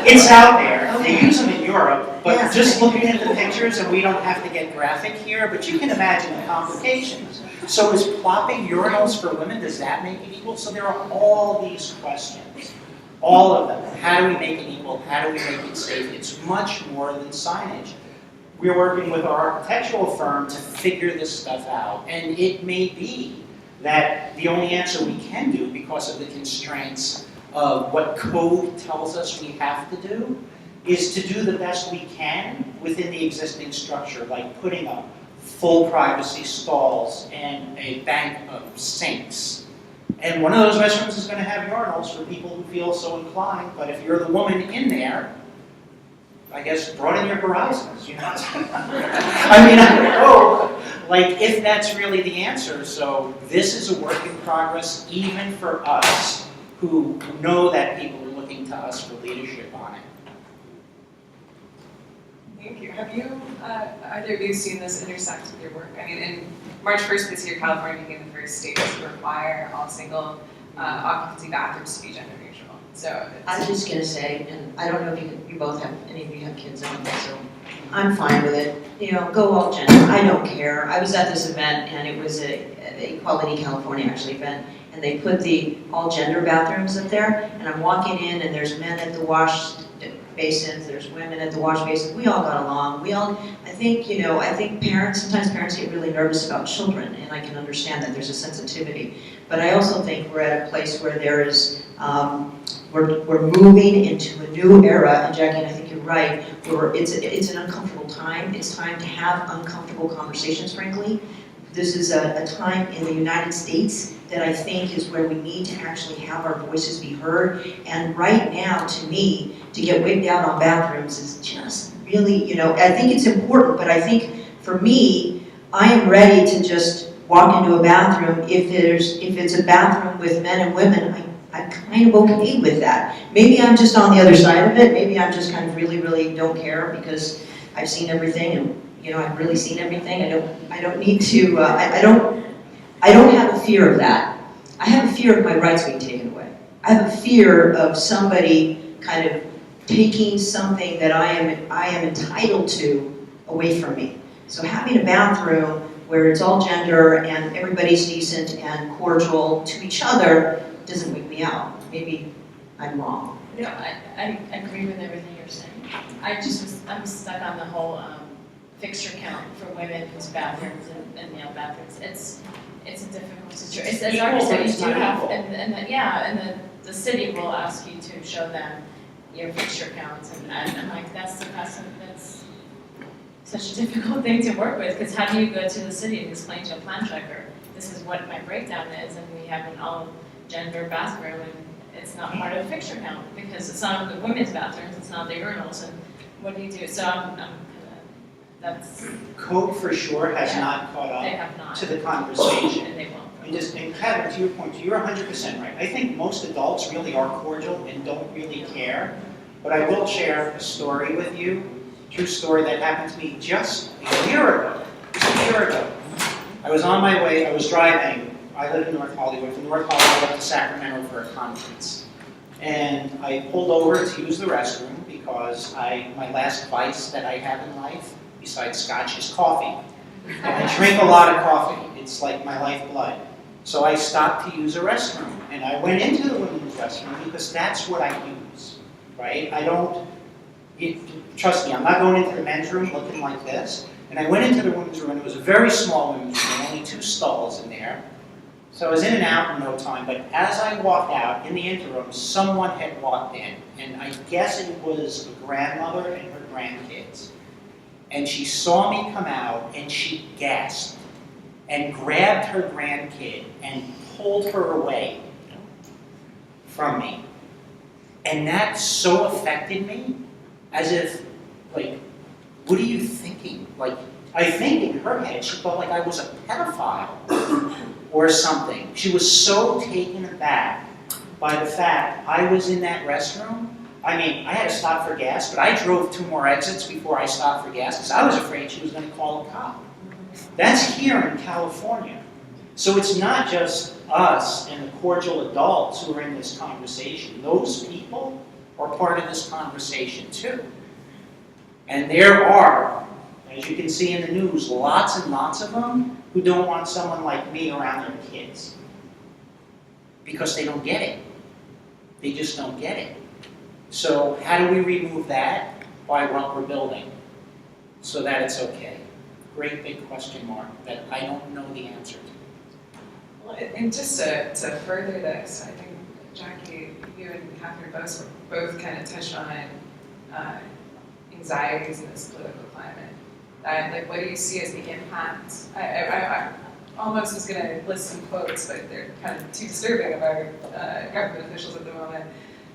It's out there. They use them in Europe, but Yeah. just looking at the pictures, and we don't have to get graphic here, but you can imagine the complications. So is plopping urinals for women, does that make it equal? So there are all these questions, all of them. How do we make it equal? How do we make it safe? It's much more than signage. We're working with our architectural firm to figure this stuff out, and it may be that the only answer we can do because of the constraints of what code tells us we have to do is to do the best we can within the existing structure, like putting up full privacy stalls and a bank of sinks. And one of those restrooms is going to have urinals for people who feel so inclined, but if you're the woman in there, I guess broaden your horizons, you know? I mean, I don't know, like, if that's really the answer. So this is a work in progress even for us who know that people are looking to us for leadership on it. Thank you. Have you, either of you seen this intersect with your work? I mean, in March 1st this year, California became the first state to require all single occupancy bathrooms to be gender neutral. So I was just gonna say, and I don't know if you both have, any of you have kids, I don't think so. I'm fine with it, you know, go all gender, I don't care. I was at this event and it was a Equality California actually event, and they put the all gender bathrooms up there, and I'm walking in and there's men at the wash basins, there's women at the wash basins, we all got along, I think, you know, I think sometimes parents get really nervous about children, and I can understand that there's a sensitivity, but I also think we're at a place where there is, we're moving into a new era, and Jackie, and I think you're right, where it's an uncomfortable time, it's time to have uncomfortable conversations, frankly. This is a time in the United States that I think is where we need to actually have our voices be heard. And right now, to me, to get wigged out on bathrooms is just really, you know, I think it's important, but I think for me, I am ready to just walk into a bathroom if it's a bathroom with men and women. I'm kind of okay with that. Maybe I'm just on the other side of it. Maybe I'm just kind of really, really don't care because I've seen everything, and you know, I've really seen everything. I don't need to. I don't have a fear of that. I have a fear of my rights being taken away. I have a fear of somebody kind of taking something that I am entitled to away from me. So having a bathroom where it's all gender and everybody's decent and cordial to each other doesn't weak me out. Maybe I'm wrong. No, I agree with everything you're saying. I'm stuck on the whole fixture count for women's bathrooms and male bathrooms. It's a difficult situation. It's Equal, already but said you it's do not have, equal. and the city will ask you to show them your fixture counts, and I'm like, that's such a difficult thing to work with, because how do you go to the city and explain to a plan checker, this is what my breakdown is, and we have an all-gender bathroom, and it's not part of the fixture count, because it's not the women's bathrooms, it's not the urinals, and what do you do? So that's, Code for sure has Yeah. not caught they up have not, to the conversation. and they won't. And Kevin, to your point, you're 100% right. I think most adults really are cordial and don't really care. But I will share a story with you, a true story that happened to me just a year ago. I was on my way, I was driving, I live in North Hollywood, from North Hollywood up to Sacramento for a conference. And I pulled over to use the restroom because my last vice that I have in life, besides scotch, is coffee. And I drink a lot of coffee. It's like my lifeblood. So I stopped to use a restroom. And I went into the women's restroom because that's what I use, right? Trust me, I'm not going into the men's room looking like this. And I went into the women's room, and it was a very small women's room, only 2 stalls in there. So I was in and out in no time, but as I walked out, in the interim, someone had walked in. And I guess it was a grandmother and her grandkids. And she saw me come out, and she gasped and grabbed her grandkid and pulled her away from me. And that so affected me, as if, like, what are you thinking? Like, I think in her head, she thought like I was a pedophile or something. She was so taken aback by the fact I was in that restroom. I mean, I had to stop for gas, but I drove 2 more exits before I stopped for gas because I was afraid she was going to call a cop. That's here in California. So it's not just us and the cordial adults who are in this conversation. Those people are part of this conversation too. And there are, as you can see in the news, lots and lots of them who don't want someone like me around their kids. Because they don't get it. They just don't get it. So how do we remove that? By what we're building, so that it's okay. Great big question mark that I don't know the answer to. Well, and just to further this, I think, Jackie, you and Catherine both kind of touched on anxieties in this political climate. Like, what do you see as the impact? I almost was going to list some quotes, but they're kind of too disturbing of our government officials at the moment.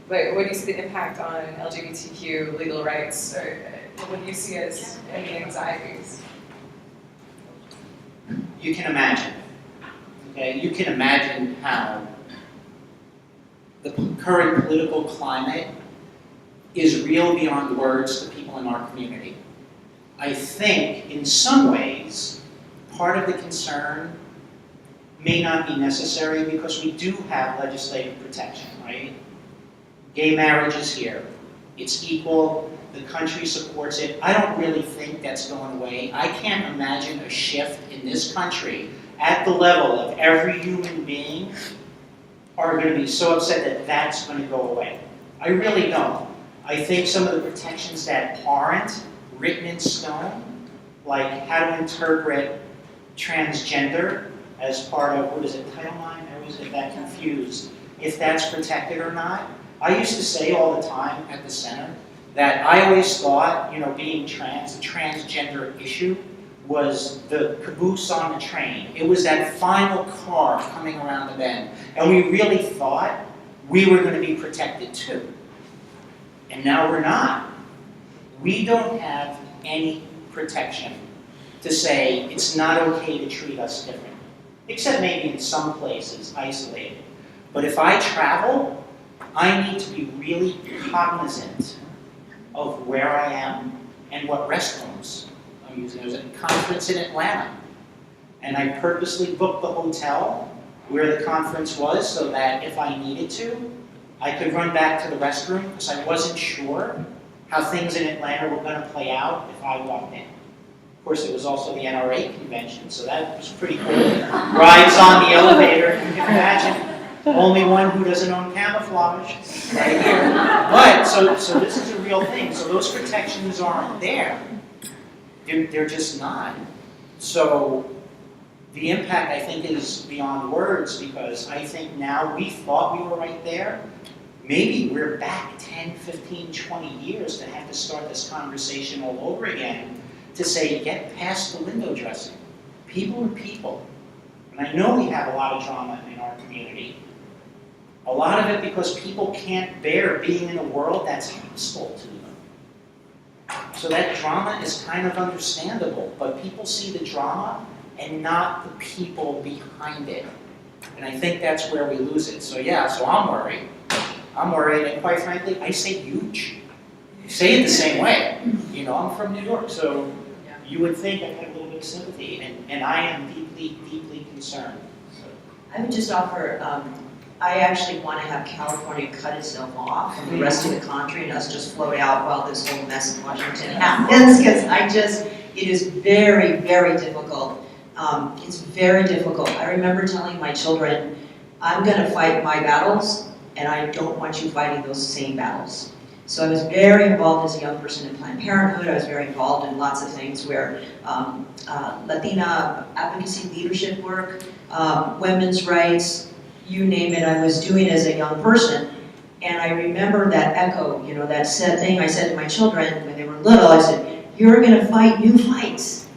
But what do you see the impact on LGBTQ legal rights, or what do you see as any anxieties? You can imagine. Okay, you can imagine how the current political climate is real beyond words to people in our community. I think, in some ways, part of the concern may not be necessary because we do have legislative protection, right? Gay marriage is here. It's equal. The country supports it. I don't really think that's going away. I can't imagine a shift in this country at the level of every human being are going to be so upset that that's going to go away. I really don't. I think some of the protections that aren't written in stone, like how to interpret transgender as part of, what is it, Title IX? I always get that confused. If that's protected or not. I used to say all the time at the center that I always thought, being trans, the transgender issue was the caboose on the train. It was that final car coming around the bend. And we really thought we were going to be protected too. and now we're not. We don't have any protection to say it's not okay to treat us different, except maybe in some places, isolated. But if I travel, I need to be really cognizant of where I am and what restrooms I'm using. There was a conference in Atlanta, and I purposely booked the hotel where the conference was so that if I needed to, I could run back to the restroom because I wasn't sure how things in Atlanta were going to play out if I walked in. Of course, it was also the NRA convention, so that was pretty cool. Rides on the elevator, you can imagine. Only one who doesn't own camouflage right here. But, so this is a real thing. So those protections aren't there. They're just not. So the impact, I think, is beyond words because I think now we thought we were right there. Maybe we're back 10, 15, 20 years to have to start this conversation all over again to say, get past the window dressing. People are people. And I know we have a lot of trauma in our community. A lot of it because people can't bear being in a world that's hostile to them. So that drama is kind of understandable, but people see the drama and not the people behind it. And I think that's where we lose it. So yeah, so I'm worried. And quite frankly, I say huge. I say it the same way. You know, I'm from New York, so you would think I had a little bit of sympathy, and I am deeply, deeply concerned. So. I would just offer, I actually want to have California cut itself off from the rest of the country and us just float out while this whole mess in Washington happens, because it is very, very difficult. It's very difficult. I remember telling my children, I'm going to fight my battles, and I don't want you fighting those same battles. So I was very involved as a young person in Planned Parenthood. I was very involved in lots of things where Latina advocacy leadership work, women's rights, you name it, I was doing as a young person. And I remember that echo, you know, that said thing I said to my children when they were little. I said, you're going to fight new fights.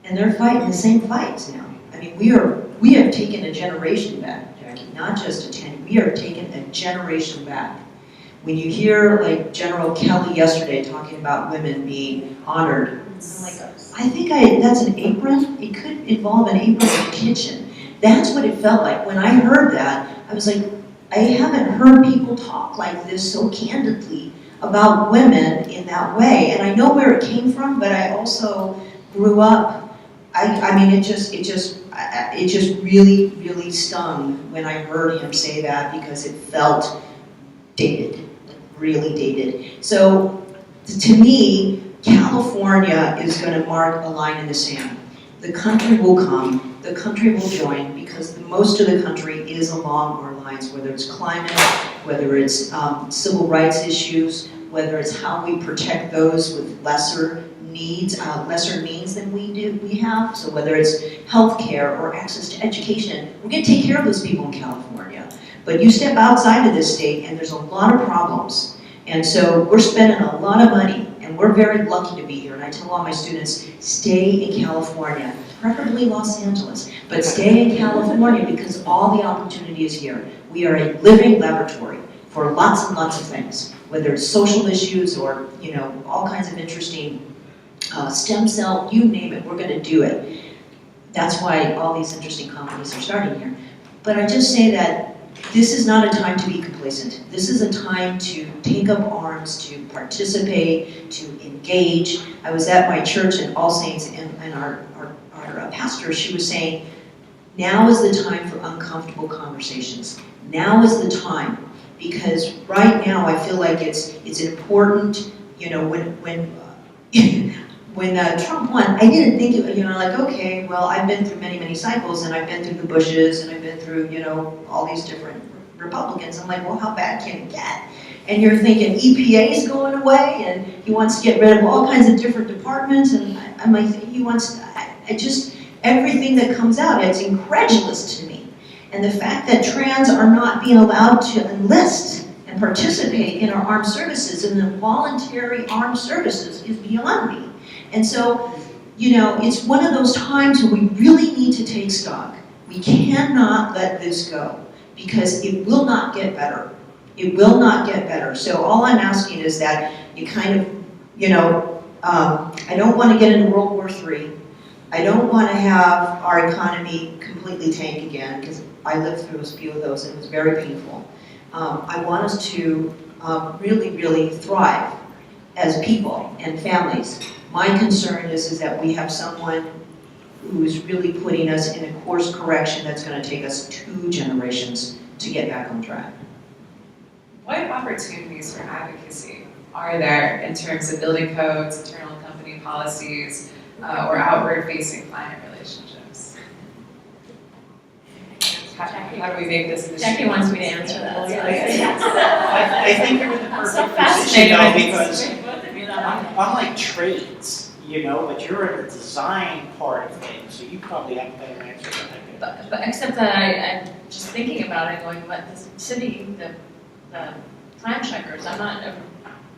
And they're fighting the same fights now. I mean, we have taken a generation back, Jackie, not just a 10. We are taking a generation back. When you hear like General Kelly yesterday talking about women being honored, I'm like, I think that's an apron. It could involve an apron in the kitchen. That's what it felt like. When I heard that, I was like, I haven't heard people talk like this so candidly about women in that way. And I know where it came from, but I also grew up. I mean, it just really, really stung when I heard him say that because it felt dated, like really dated. So to me, California is going to mark a line in the sand. The country will come, the country will join, because most of the country is along our lines, whether it's climate, whether it's civil rights issues, whether it's how we protect those with lesser needs, lesser means than we have. So whether it's healthcare or access to education, we're going to take care of those people in California. But you step outside of this state and there's a lot of problems. And so we're spending a lot of money, and we're very lucky to be here. And I tell all my students, stay in California, preferably Los Angeles, but stay in California because all the opportunity is here. We are a living laboratory for lots and lots of things, whether it's social issues or, you know, all kinds of interesting stem cell, you name it, we're going to do it. That's why all these interesting companies are starting here. But I just say that this is not a time to be complacent. This is a time to take up arms, to participate, to engage. I was at my church in All Saints, and our pastor, she was saying, now is the time for uncomfortable conversations. Now is the time, because right now I feel like it's important, you know, when Trump won, I didn't think, you know, like, okay, well, I've been through many, many cycles, and I've been through the Bushes, and I've been through, you know, all these different Republicans. I'm like, well, how bad can it get? And you're thinking EPA is going away, and he wants to get rid of all kinds of different departments, and I'm like, he wants, everything that comes out, it's incredulous to me. And the fact that trans are not being allowed to enlist and participate in our armed services, and the voluntary armed services, is beyond me. And so, you know, it's one of those times where we really need to take stock. We cannot let this go, because it will not get better. It will not get better. So all I'm asking is that you kind of, I don't want to get into World War III. I don't want to have our economy completely tank again, because I lived through a few of those and it was very painful. I want us to really, really thrive as people and families. My concern is that we have someone who's really putting us in a course correction that's going to take us 2 generations to get back on track. What opportunities for advocacy are there in terms of building codes, internal company policies, or outward-facing client relationships? How do we make this initiative? Jackie wants me to answer that. So I think you're in the I'm so perfect position fascinated though, with because both of you that way. unlike trades, but you're in the design part of things, so you probably have a better answer than I do. But except that I'm just thinking about it, going, what the city, the time checkers,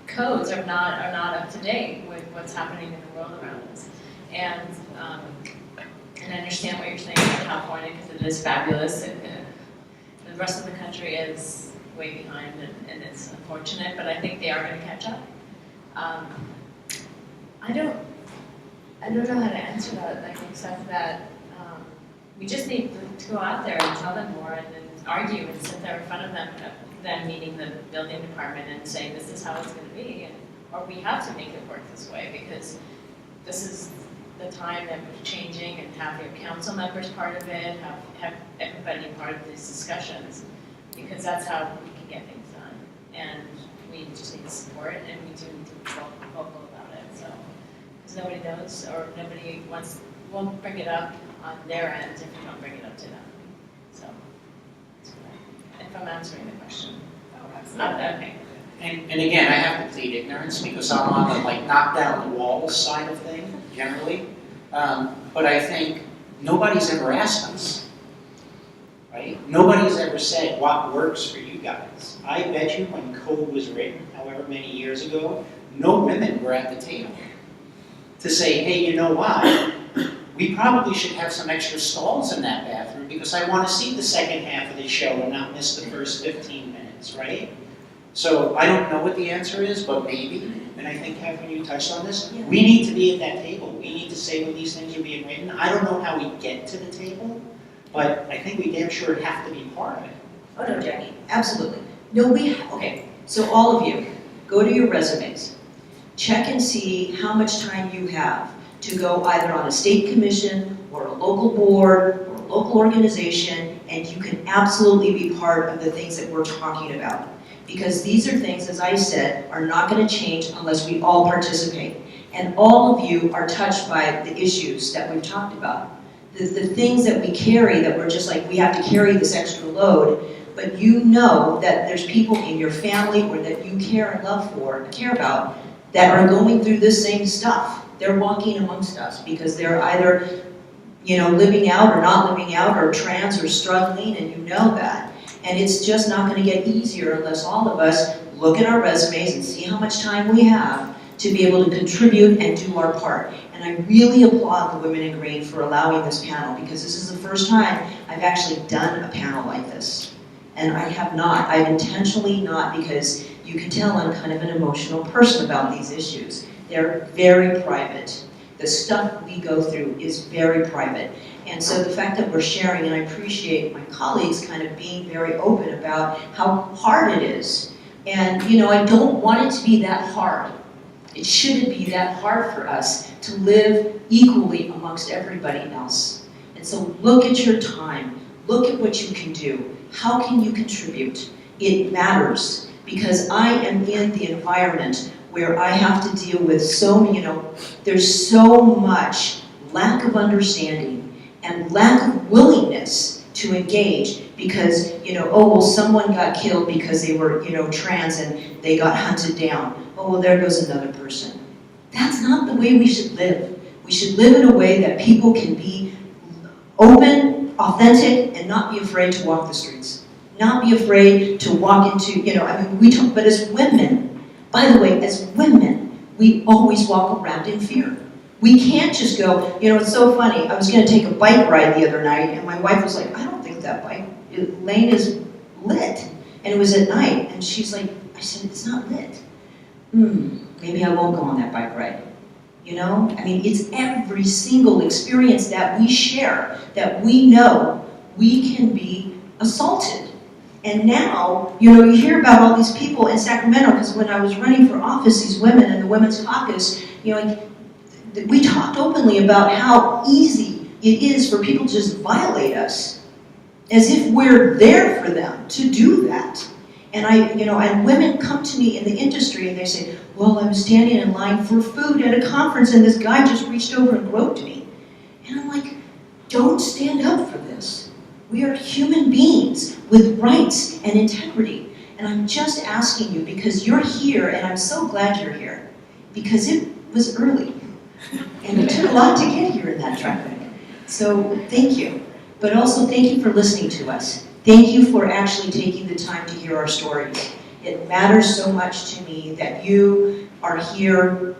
codes are not up to date with what's happening in the world around us. And I understand what you're saying about California, because it is fabulous. The rest of the country is way behind, and it's unfortunate, but I think they are going to catch up. I don't know how to answer that, except that we just need to go out there and tell them more, and then argue and sit there in front of them meeting the building department and saying this is how it's going to be, or we have to make it work this way, because this is the time that we're changing, and have your council members part of it, have everybody part of these discussions, because that's how we can get things done. And we just need support, and we do need to be vocal about it. So, because nobody knows, or nobody won't bring it up on their end if you don't bring it up to them. So, if I'm answering the question. Oh, absolutely. Okay. And again, I have to plead ignorance because I'm on the knock down the walls side of things, generally. But I think nobody's ever asked us, right? Nobody's ever said what works for you guys. I bet you when code was written, however many years ago, no women were at the table to say, hey, you know what? We probably should have some extra stalls in that bathroom because I want to see the second half of the show and not miss the first 15 minutes, right? So I don't know what the answer is, but maybe, and I think, Catherine, you touched on this, we need to be at that table. We need to say when these things are being written. I don't know how we get to the table, but I think we damn sure have to be part of it. Oh no, Jackie, absolutely. No, okay, so all of you, go to your resumes. Check and see how much time you have to go either on a state commission or a local board or a local organization, and you can absolutely be part of the things that we're talking about. Because these are things, as I said, are not going to change unless we all participate. And all of you are touched by the issues that we've talked about. The things that we carry that we're just like, we have to carry this extra load, but you know that there's people in your family or that you care and love for, care about, that are going through this same stuff. They're walking amongst us because they're either, living out or not living out, or trans or struggling, and you know that. And it's just not going to get easier unless all of us look at our resumes and see how much time we have to be able to contribute and do our part. And I really applaud the Women in Green for allowing this panel, because this is the first time I've actually done a panel like this. And I have not. I've intentionally not, because you can tell I'm kind of an emotional person about these issues. They're very private. The stuff we go through is very private. And so the fact that we're sharing, and I appreciate my colleagues kind of being very open about how hard it is. And I don't want it to be that hard. It shouldn't be that hard for us to live equally amongst everybody else. And so look at your time. Look at what you can do. How can you contribute? It matters, because I am in the environment where I have to deal with there's so much lack of understanding and lack of willingness to engage because, someone got killed because they were, trans and they got hunted down. Oh, well, there goes another person. That's not the way we should live. We should live in a way that people can be open, authentic, and not be afraid to walk the streets. Not be afraid to walk into, but as women, by the way, as women, we always walk around in fear. We can't just go, it's so funny. I was going to take a bike ride the other night, and my wife was like, I don't think that bike lane is lit. And it was at night, and she's like, I said, it's not lit. Maybe I won't go on that bike ride. You know, I mean, it's every single experience that we share, that we know we can be assaulted. And now, you know, you hear about all these people in Sacramento, because when I was running for office, these women in the Women's Caucus, you know, like, we talked openly about how easy it is for people to just violate us, as if we're there for them to do that. And and women come to me in the industry and they say, well, I was standing in line for food at a conference and this guy just reached over and groped me. And I'm like, don't stand up for this. We are human beings with rights and integrity. And I'm just asking you, because you're here, and I'm so glad you're here, because it was early. And it took a lot to get here in that traffic. So thank you. But also thank you for listening to us. Thank you for actually taking the time to hear our stories. It matters so much to me that you are here,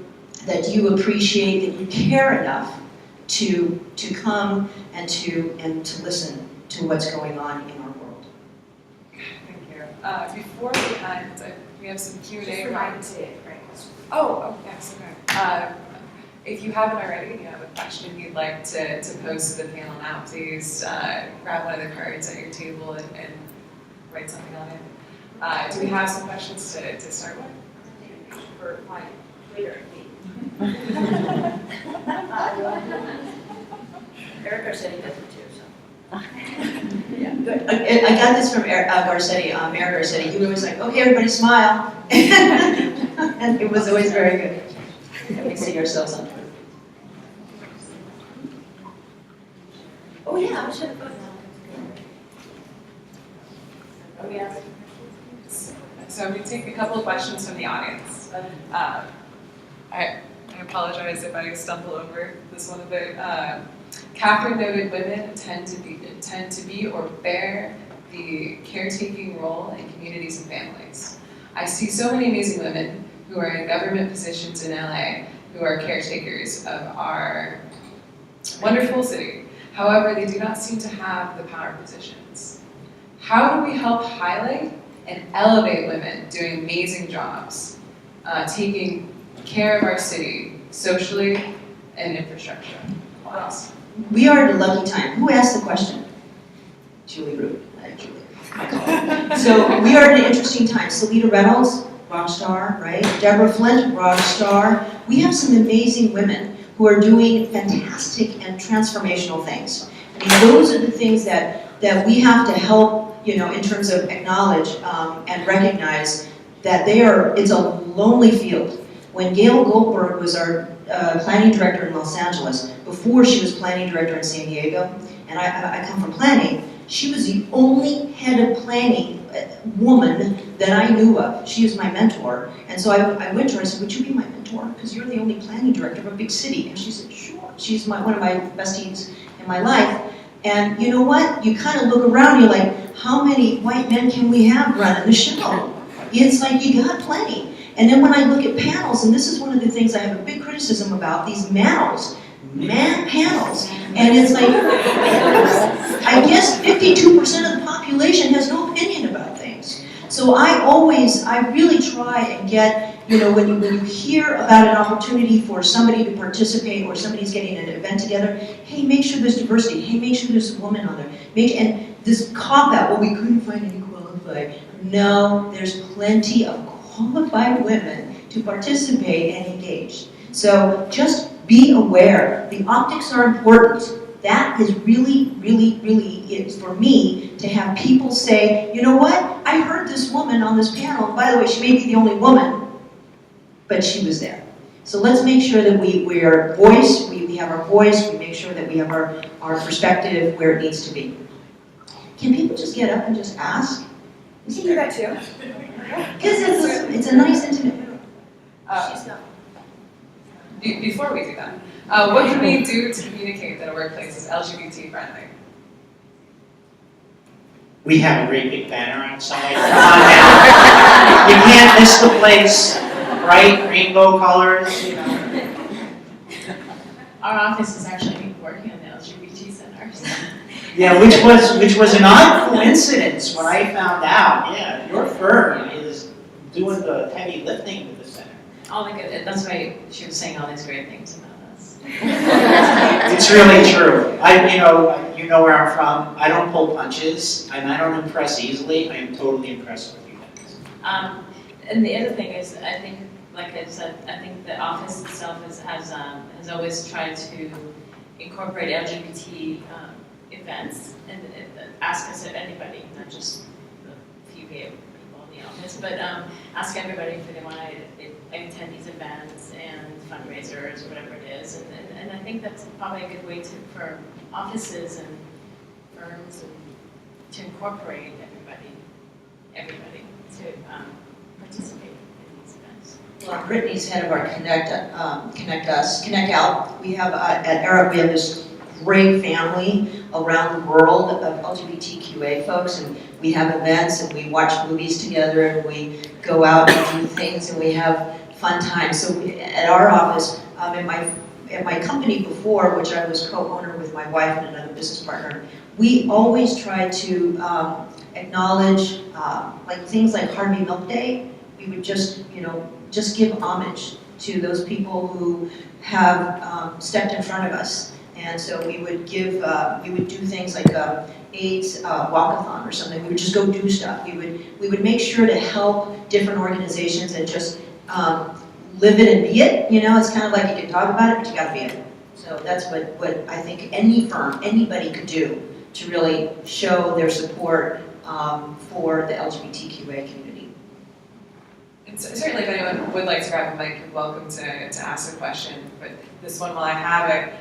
that you appreciate, that you care enough to come and to listen to what's going on in our world. Thank you. Before we end, we have some Q&A. Just remind us today, right? Oh, yes, okay. If you haven't already and you have a question you'd like to pose to the panel now, please grab one of the cards at your table and write something on it. Do we have some questions to start with? For my later. Eric Garcetti does it too, so. I got this from Eric Garcetti, Mayor Garcetti. He was always like, okay, everybody smile. And it was always very good. And we see ourselves on Twitter. Oh, yeah, I should have put Are we asking? So I'm going to take a couple of questions from the audience. I apologize if I stumble over this one a bit. Catherine noted women tend to be or bear the caretaking role in communities and families. I see so many amazing women who are in government positions in LA who are caretakers of our wonderful city. However, they do not seem to have the power positions. How do we help highlight and elevate women doing amazing jobs, taking care of our city socially and infrastructure wise? We are at a lucky time. Who asked the question? Julie Root. Julie. So we are at an interesting time. Salita Reynolds, rock star, right? Deborah Flint, rock star. We have some amazing women who are doing fantastic and transformational things. I mean, those are the things that we have to help, in terms of acknowledge and recognize that it's a lonely field. When Gail Goldberg was our planning director in Los Angeles, before she was planning director in San Diego, and I come from planning, she was the only head of planning woman that I knew of. She is my mentor. And so I went to her and said, would you be my mentor? Because you're the only planning director of a big city. And she said, sure. She's one of my besties in my life. And you know what? You kind of look around, you're like, how many white men can we have running the show? It's like, you got plenty. And then when I look at panels, and this is one of the things I have a big criticism about, these panels, and it's like, I guess 52% of the population has no opinion about things. So I really try and get, when you hear about an opportunity for somebody to participate or somebody's getting an event together, hey, make sure there's diversity. Hey, make sure there's a woman on there. And this cop-out, well, we couldn't find any qualified. No, there's plenty of qualified women to participate and engage. So just be aware. The optics are important. That is really, really, really is for me to have people say, you know what? I heard this woman on this panel. By the way, she may be the only woman, but she was there. So let's make sure that we are voice, we have our voice, we make sure that we have our perspective where it needs to be. Can people just get up and just ask? You can do that too. Because it's a nice intimate. She's not. Before we do that, what can we do to communicate that a workplace is LGBT friendly? We have a great big banner outside. Come on now. You can't miss the place. Bright rainbow colors, Our office is actually working on the LGBT center. So. Yeah, which was an odd coincidence when I found out, yeah, your firm is doing the heavy lifting with the center. All the good, that's why she was saying all these great things about us. It's really true. You know where I'm from. I don't pull punches, and I don't impress easily. I am totally impressed with you guys. And the other thing is, I think, like I said, I think the office itself has always tried to incorporate LGBT events and ask us if anybody, not just the few gay people in the office, but ask everybody if they want to attend these events and fundraisers or whatever it is. And I think that's probably a good way for offices and firms to incorporate everybody to participate in these events. Well, Brittany's head of our Connect Out. We have at Arab, we have this great family around the world of LGBTQA folks, and we have events and we watch movies together and we go out and do things and we have fun times. So at our office, at my company before, which I was co-owner with my wife and another business partner, we always try to acknowledge like things like Harvey Milk Day. We would just give homage to those people who have stepped in front of us. And so we would do things like AIDS walkathon or something. We would just go do stuff. We would make sure to help different organizations and just live it and be it. It's kind of like you can talk about it, but you gotta be it. So that's what I think any firm, anybody could do to really show their support for the LGBTQA community. And certainly if anyone would like to grab a mic, you're welcome to ask a question, but this one while I have it,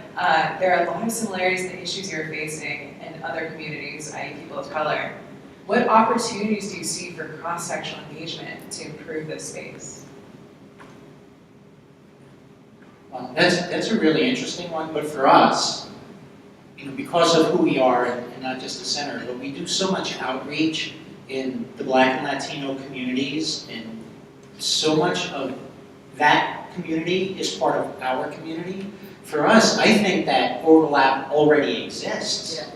there are a lot of similarities in the issues you're facing in other communities, i.e. people of color. What opportunities do you see for cross-sectional engagement to improve this space? Well, that's a really interesting one, but for us, because of who we are, and not just the center, but we do so much outreach in the Black and Latino communities, and so much of that community is part of our community. For us, I think that overlap already exists. Yeah.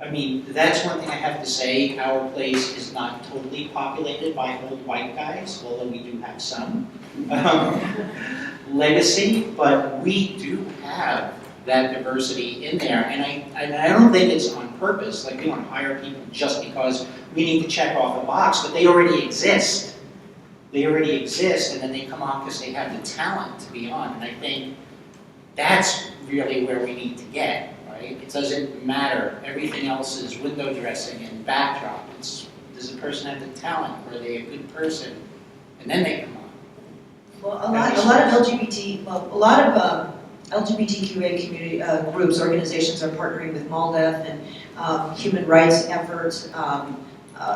I mean, that's one thing I have to say. Our place is not totally populated by old white guys, although we do have some legacy, but we do have that diversity in there. And I don't think it's on purpose. Like, we don't hire people just because we need to check off a box, but they already exist. They already exist, and then they come on because they have the talent to be on. And I think that's really where we need to get, right? It doesn't matter. Everything else is window dressing and backdrop. Does the person have the talent? Are they a good person? And then they come on. Well, a lot of LGBTQA community groups, organizations are partnering with MALDEF and human rights efforts,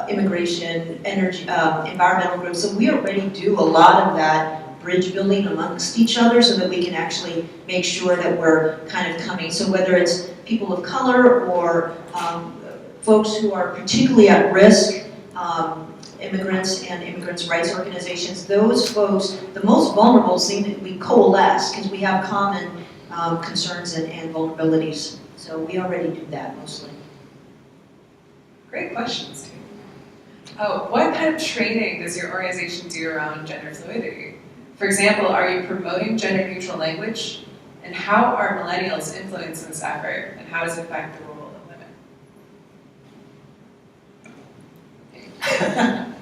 immigration, energy, environmental groups. So we already do a lot of that bridge building amongst each other so that we can actually make sure that we're kind of coming. So whether it's people of color or folks who are particularly at risk, immigrants and immigrants' rights organizations, those folks, the most vulnerable, seem that we coalesce because we have common concerns and vulnerabilities. So we already do that mostly. Great questions, too. Oh, what kind of training does your organization do around gender fluidity? For example, are you promoting gender-neutral language? And how are millennials influenced in this effort? And how does it affect the role of women?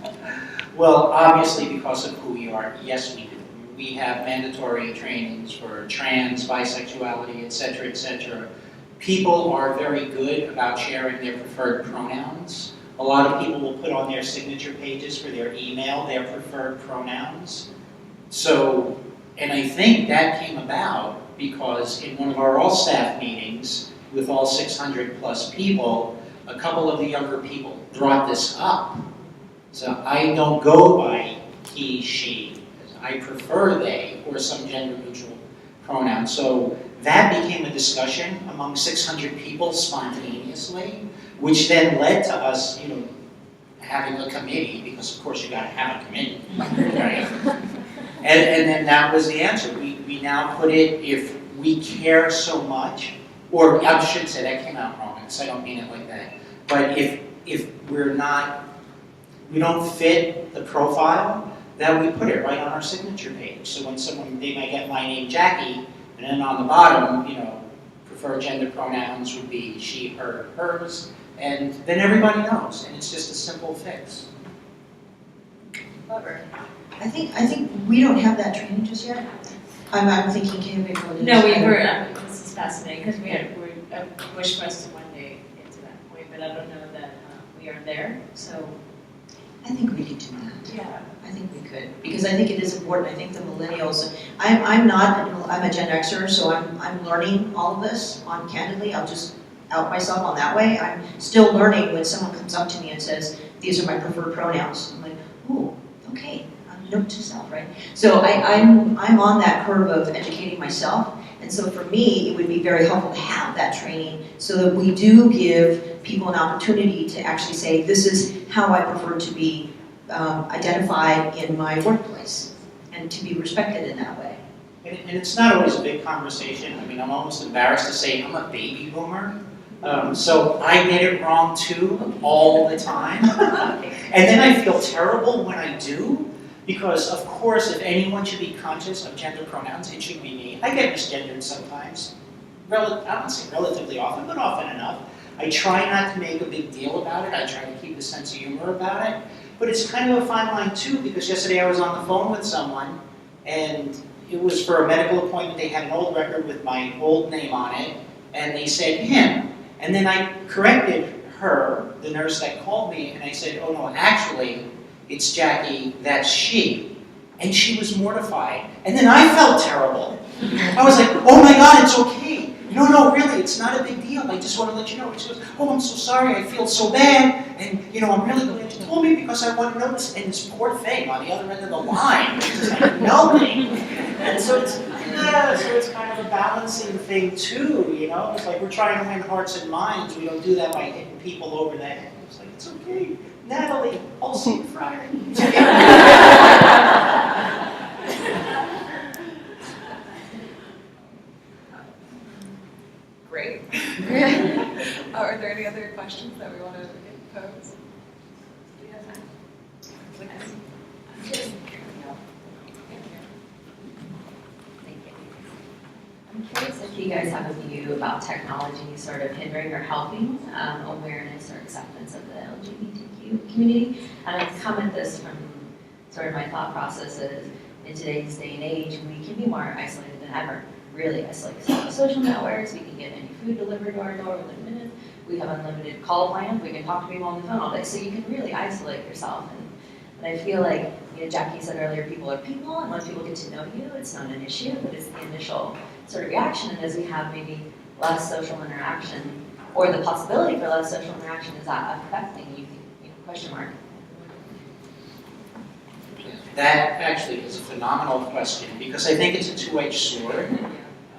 Well, obviously, because of who we are, yes, we do. We have mandatory trainings for trans, bisexuality, etc., etc. People are very good about sharing their preferred pronouns. A lot of people will put on their signature pages for their email their preferred pronouns. So, and I think that came about because in one of our all-staff meetings with all 600 plus people, a couple of the younger people brought this up. So I don't go by he, she. I prefer they or some gender-neutral pronoun. So that became a discussion among 600 people spontaneously, which then led to us, having a committee, because of course you gotta have a committee, right? And then that was the answer. We now put it, if we care so much, or I should say that came out wrong. practice, I don't mean it like that. But if we don't fit the profile, then we put it right on our signature page. So when they might get my name Jackie, and then on the bottom, preferred gender pronouns would be she, her, hers, and then everybody knows, and it's just a simple fix. Clever. I think we don't have that training just yet. I'm thinking Cambridge will do No, this. this is fascinating, because I wish for us to one day get to that point, but I don't know that we are there, so. I think we could do that. Yeah. I think we could, because I think it is important. I think the millennials, I'm a Gen Xer, so I'm learning all of this candidly. I'll just out myself on that way. I'm still learning when someone comes up to me and says, these are my preferred pronouns. I'm like, ooh, okay, note to self, right? So I'm on that curve of educating myself. And so for me, it would be very helpful to have that training so that we do give people an opportunity to actually say, this is how I prefer to be identified in my workplace and to be respected in that way. And it's not always a big conversation. I mean, I'm almost embarrassed to say I'm a baby boomer. So I get it wrong too, all the time. And then I feel terrible when I do, because of course, if anyone should be conscious of gender pronouns, it should be me. I get misgendered sometimes. I don't say relatively often, but often enough. I try not to make a big deal about it. I try to keep a sense of humor about it. But it's kind of a fine line too, because yesterday I was on the phone with someone, and it was for a medical appointment. They had an old record with my old name on it, and they said him. And then I corrected her, the nurse that called me, and I said, oh no, actually, it's Jackie, that's she. And she was mortified. And then I felt terrible. I was like, oh my God, it's okay. No, really, it's not a big deal. I just want to let you know. And she goes, oh, I'm so sorry, I feel so bad. And, I'm really glad you told me because I want to know this. And this poor thing on the other end of the line is just like melting. And so it's kind of a balancing thing too, It's like we're trying to win hearts and minds. We don't do that by hitting people over the head. It's like, it's okay. Natalie, I'll see you Friday. Great. Are there any other questions that we want to pose? I'm curious if you guys have a view about technology sort of hindering or helping awareness or acceptance of the LGBTQ community. And I come at this from sort of my thought processes. In today's day and age, we can be more isolated than ever. Really isolated. So social networks, we can get any food delivered to our door within minutes. We have unlimited call plans. We can talk to people on the phone all day. So you can really isolate yourself. And I feel like, Jackie said earlier, people are people, and once people get to know you, it's not an issue, but it's the initial sort of reaction. And as we have maybe less social interaction, or the possibility for less social interaction, is that affecting you? Question mark. That actually is a phenomenal question, because I think it's a two-edged sword.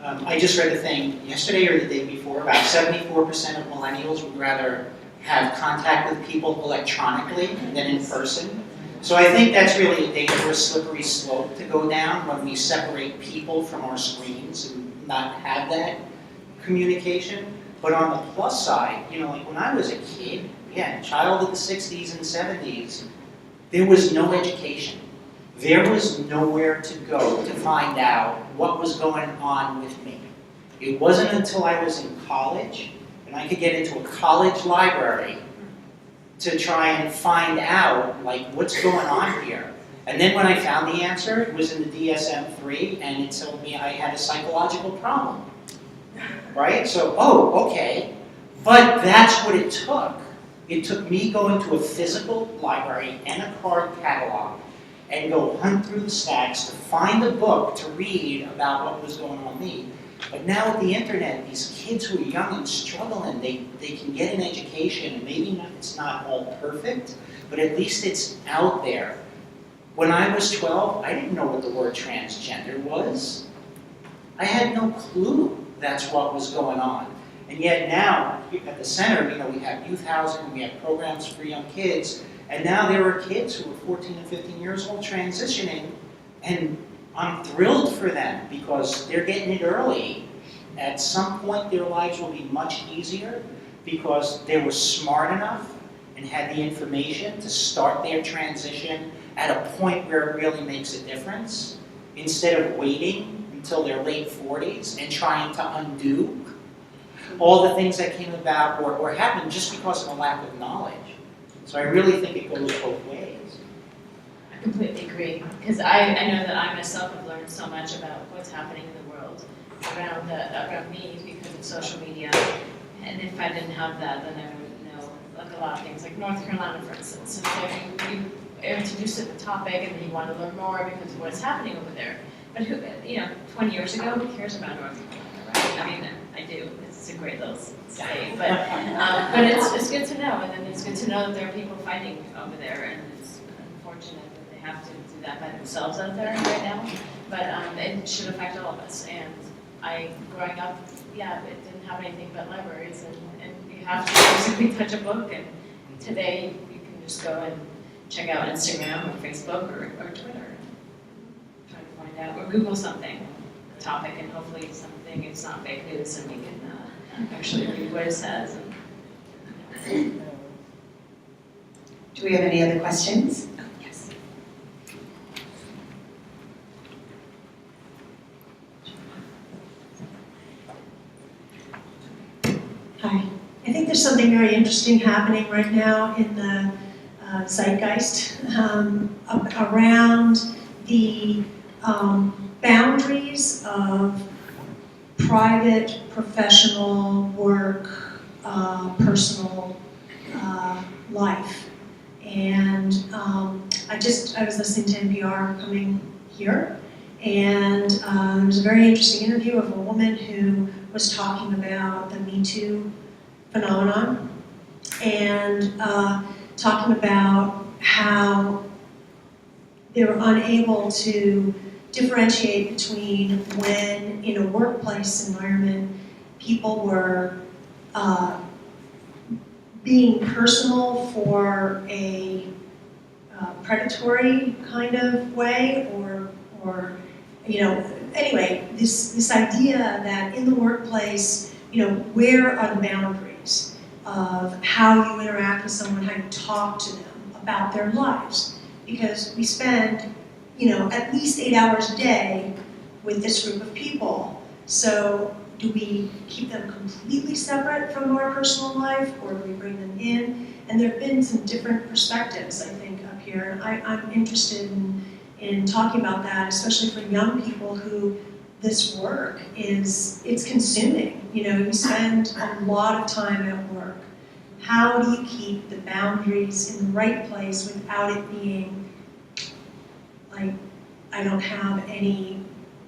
I just read a thing yesterday or the day before, about 74% of millennials would rather have contact with people electronically than in person. So I think that's really a dangerous, slippery slope to go down when we separate people from our screens and not have that communication. But on the plus side, like when I was a kid, child of the 60s and 70s, there was no education. There was nowhere to go to find out what was going on with me. It wasn't until I was in college, and I could get into a college library to try and find out, what's going on here. And then when I found the answer, it was in the DSM-3, and it told me I had a psychological problem. Right? So, okay. But that's what it took. It took me going to a physical library and a card catalog and go hunt through the stacks to find a book to read about what was going on with me. But now with the internet, these kids who are young and struggling, they can get an education, and maybe it's not all perfect, but at least it's out there. When I was 12, I didn't know what the word transgender was. I had no clue that's what was going on. And yet now, at the center, we have youth housing, we have programs for young kids, and now there are kids who are 14 and 15 years old transitioning, and I'm thrilled for them because they're getting it early. At some point, their lives will be much easier, because they were smart enough and had the information to start their transition at a point where it really makes a difference, instead of waiting until their late 40s and trying to undo all the things that came about or happened just because of a lack of knowledge. So I really think it goes both ways. I completely agree, because I know that I myself have learned so much about what's happening in the world around me because of social media. And if I didn't have that, then I wouldn't know like a lot of things, like North Carolina, for instance. It's like you introduced the topic and you want to learn more because of what's happening over there. But who, 20 years ago, who cares about North Carolina, right? I mean, I do. It's a great little state, but it's good to know, and then it's good to know that there are people fighting over there, and it's unfortunate that they have to do that by themselves out there right now. But it should affect all of us. And growing up, it didn't have anything but libraries, and you have to basically touch a book. And today you can just go and check out Instagram or Facebook or Twitter, and try to find out, or Google something, a topic, and hopefully something it's not fake news, and we can actually read what it says. Do we have any other questions? Yes. Hi. I think there's something very interesting happening right now in the zeitgeist around the boundaries of private, professional, work, personal life. And I was listening to NPR coming here, and there was a very interesting interview of a woman who was talking about the Me Too phenomenon, and talking about how they were unable to differentiate between when, in a workplace environment, people were being personal for a predatory kind of way, or anyway, this idea that in the workplace, where are the boundaries of how you interact with someone, how you talk to them about their lives, because we spend at least 8 hours a day with this group of people. So do we keep them completely separate from our personal life, or do we bring them in? And there have been some different perspectives, I think, up here. And I'm interested in talking about that, especially for young people who this work it's consuming. You spend a lot of time at work. How do you keep the boundaries in the right place without it being like, I don't have any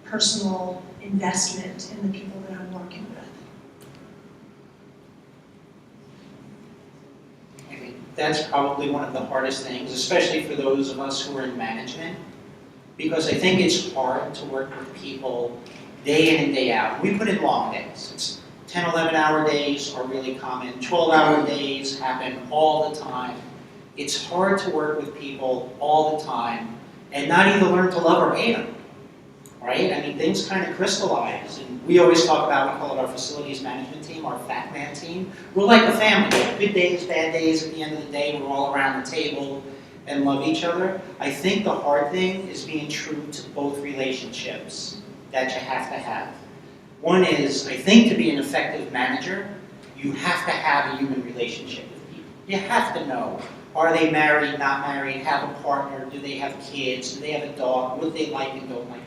personal investment in the people that I'm working with? I mean, that's probably one of the hardest things, especially for those of us who are in management, because I think it's hard to work with people day in and day out. We put in long days. It's 10, 11-hour days are really common. 12-hour days happen all the time. It's hard to work with people all the time and not either learn to love or hate them, right? I mean, things kind of crystallize, and we always talk about, we call it our facilities management team, our fat man team. We're like a family. Good days, bad days, at the end of the day, we're all around the table and love each other. I think the hard thing is being true to both relationships that you have to have. One is, I think, to be an effective manager, you have to have a human relationship with people. You have to know, are they married, not married, have a partner, do they have kids, do they have a dog, what they like and don't like.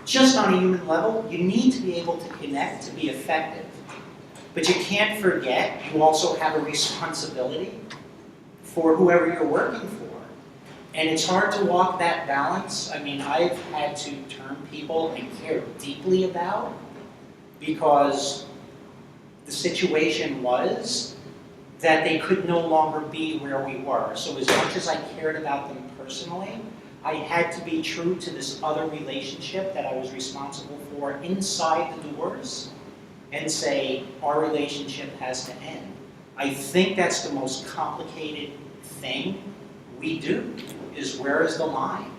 Just on a human level, you need to be able to connect to be effective. But you can't forget, you also have a responsibility for whoever you're working for. And it's hard to walk that balance. I mean, I've had to turn people I care deeply about, because the situation was that they could no longer be where we were. So as much as I cared about them personally, I had to be true to this other relationship that I was responsible for inside the doors and say, our relationship has to end. I think that's the most complicated thing we do, is where is the line?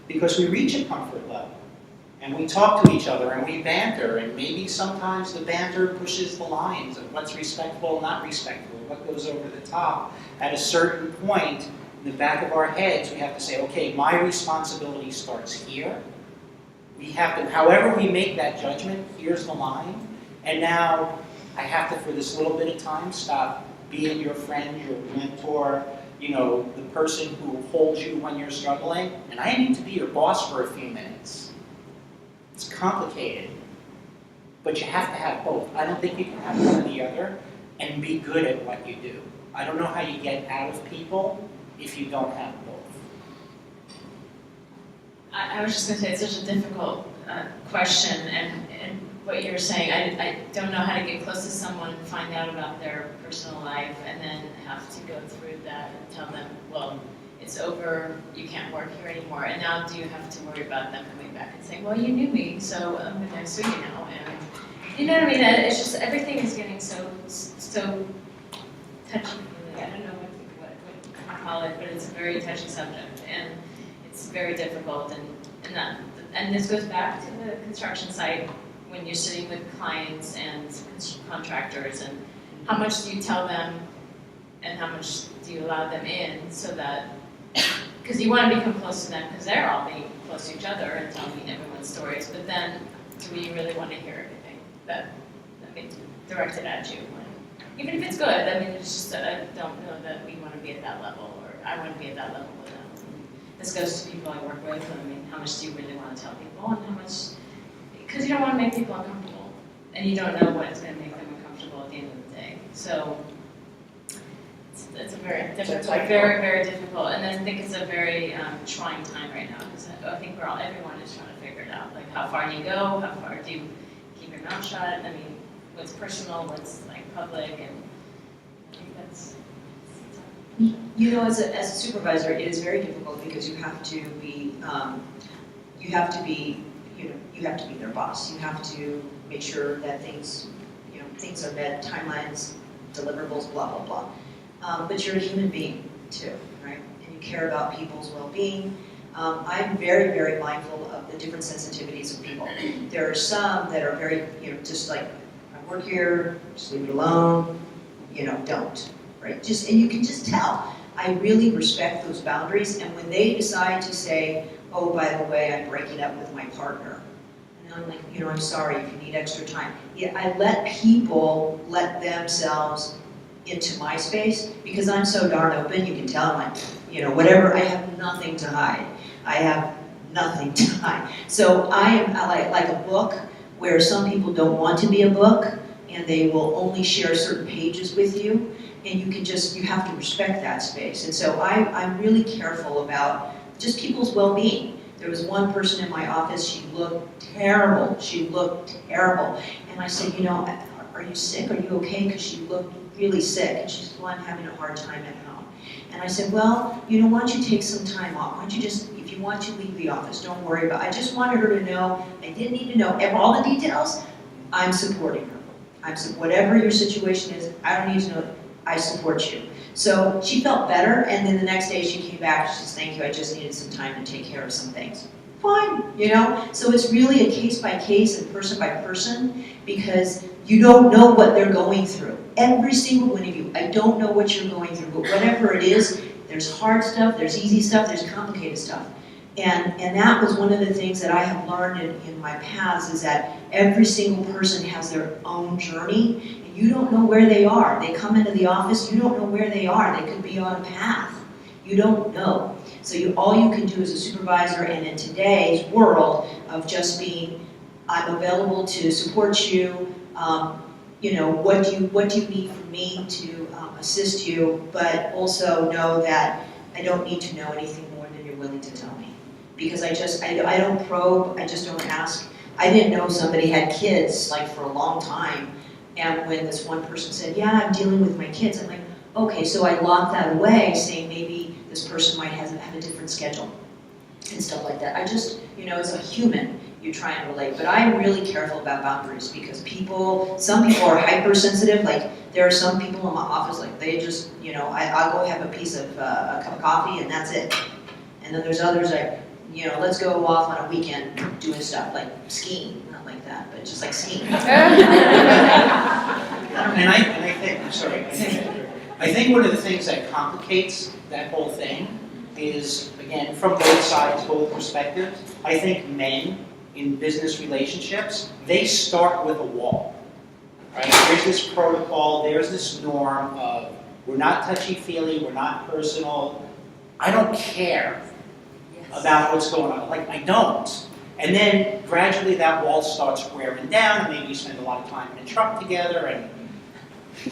Because we reach a comfort level. And we talk to each other and we banter, and maybe sometimes the banter pushes the lines of what's respectful and not respectful, what goes over the top. At a certain point, in the back of our heads, we have to say, okay, my responsibility starts here. We have to, however we make that judgment, here's the line. And now I have to, for this little bit of time, stop being your friend, your mentor, you know, the person who holds you when you're struggling. And I need to be your boss for a few minutes. It's complicated, but you have to have both. I don't think you can have one or the other and be good at what you do. I don't know how you get out of people if you don't have both. I was just going to say, it's such a difficult question, and what you were saying, I don't know how to get close to someone and find out about their personal life, and then have to go through that and tell them, well, it's over, you can't work here anymore, and now do you have to worry about them coming back and saying, well, you knew me, so I'm going to sue you now, and you know what I mean? It's just, everything is getting so touchy. I don't know what to call it, but it's a very touchy subject, and it's very difficult, and this goes back to the construction site when you're sitting with clients and contractors, and how much do you tell them and how much do you allow them in, so that, because you want to become close to them because they're all being close to each other and telling everyone's stories, but then do we really want to hear everything that gets directed at you? Even if it's good, I mean, it's just that I don't know that we want to be at that level, or I want to be at that level with them. This goes to people I work with. I mean, how much do you really want to tell people, and how much, because you don't want to make people uncomfortable, and you don't know what is going to make them uncomfortable at the end of the day. So it's a very difficult, very, very difficult, and I think it's a very trying time right now, because I think everyone is trying to figure it out, like how far do you go, how far do you keep your mouth shut, I mean, what's personal, what's like public, and I think that's You know, as a supervisor, it is very difficult because you have to be their boss. You have to make sure that things are met, timelines, deliverables, blah, blah, blah. But you're a human being too, right? And you care about people's well-being. I'm very, very mindful of the different sensitivities of people. There are some that are very, just like, I work here, just leave it alone, don't. Right? And you can just tell. I really respect those boundaries, and when they decide to say, oh, by the way, I'm breaking up with my partner, and I'm like, I'm sorry if you need extra time. Yeah, I let people let themselves into my space, because I'm so darn open, you can tell I'm like, whatever, I have nothing to hide. I have nothing to hide. So I am like a book where some people don't want to be a book, and they will only share certain pages with you. And you have to respect that space. And so I'm really careful about just people's well-being. There was one person in my office, she looked terrible. And I said, are you sick? Are you okay? Because she looked really sick. And she said, well, I'm having a hard time at home. And I said, well, why don't you take some time off? Why don't you just, if you want to leave the office, don't worry about it. I just wanted her to know, I didn't need to know all the details. I'm supporting her. Whatever your situation is, I don't need to know. I support you. So she felt better, and then the next day she came back, she says, thank you, I just needed some time to take care of some things. Fine, So it's really a case by case and person by person, because you don't know what they're going through. Every single one of you, I don't know what you're going through, but whatever it is, there's hard stuff, there's easy stuff, there's complicated stuff. And that was one of the things that I have learned in my paths, is that every single person has their own journey. You don't know where they are. They come into the office, you don't know where they are. They could be on a path. You don't know. So all you can do as a supervisor, and in today's world of just being, I'm available to support you, what do you need from me to assist you, but also know that I don't need to know anything more than you're willing to tell me. Because I don't probe, I just don't ask. I didn't know somebody had kids for a long time. And when this one person said, yeah, I'm dealing with my kids, I'm like, okay, so I locked that away, saying maybe this person might have a different schedule and stuff like that. I just, as a human, you try and relate. But I'm really careful about boundaries, because some people are hypersensitive. Like, there are some people in my office, they just, I'll go have a cup of coffee and that's it. And then there's others you know, let's go off on a weekend doing stuff like skiing, not like that, but just like skiing. And I think, I'm sorry, I think one of the things that complicates that whole thing is, again, from both sides, both perspectives, I think men in business relationships, they start with a wall, right? There's this protocol, there's this norm of, we're not touchy-feely, we're not personal, I don't care about what's going on, like, I don't. And then gradually that wall starts wearing down, and maybe you spend a lot of time in a truck together, and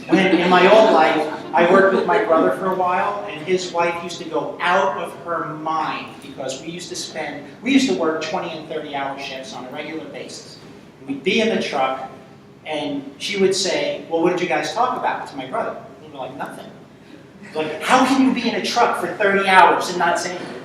when in my old life, I worked with my brother for a while, and his wife used to go out of her mind because we used to work 20 and 30-hour shifts on a regular basis. We'd be in the truck, and she would say, well, what did you guys talk about to my brother? And we're like, nothing. Like, how can you be in a truck for 30 hours and not say anything?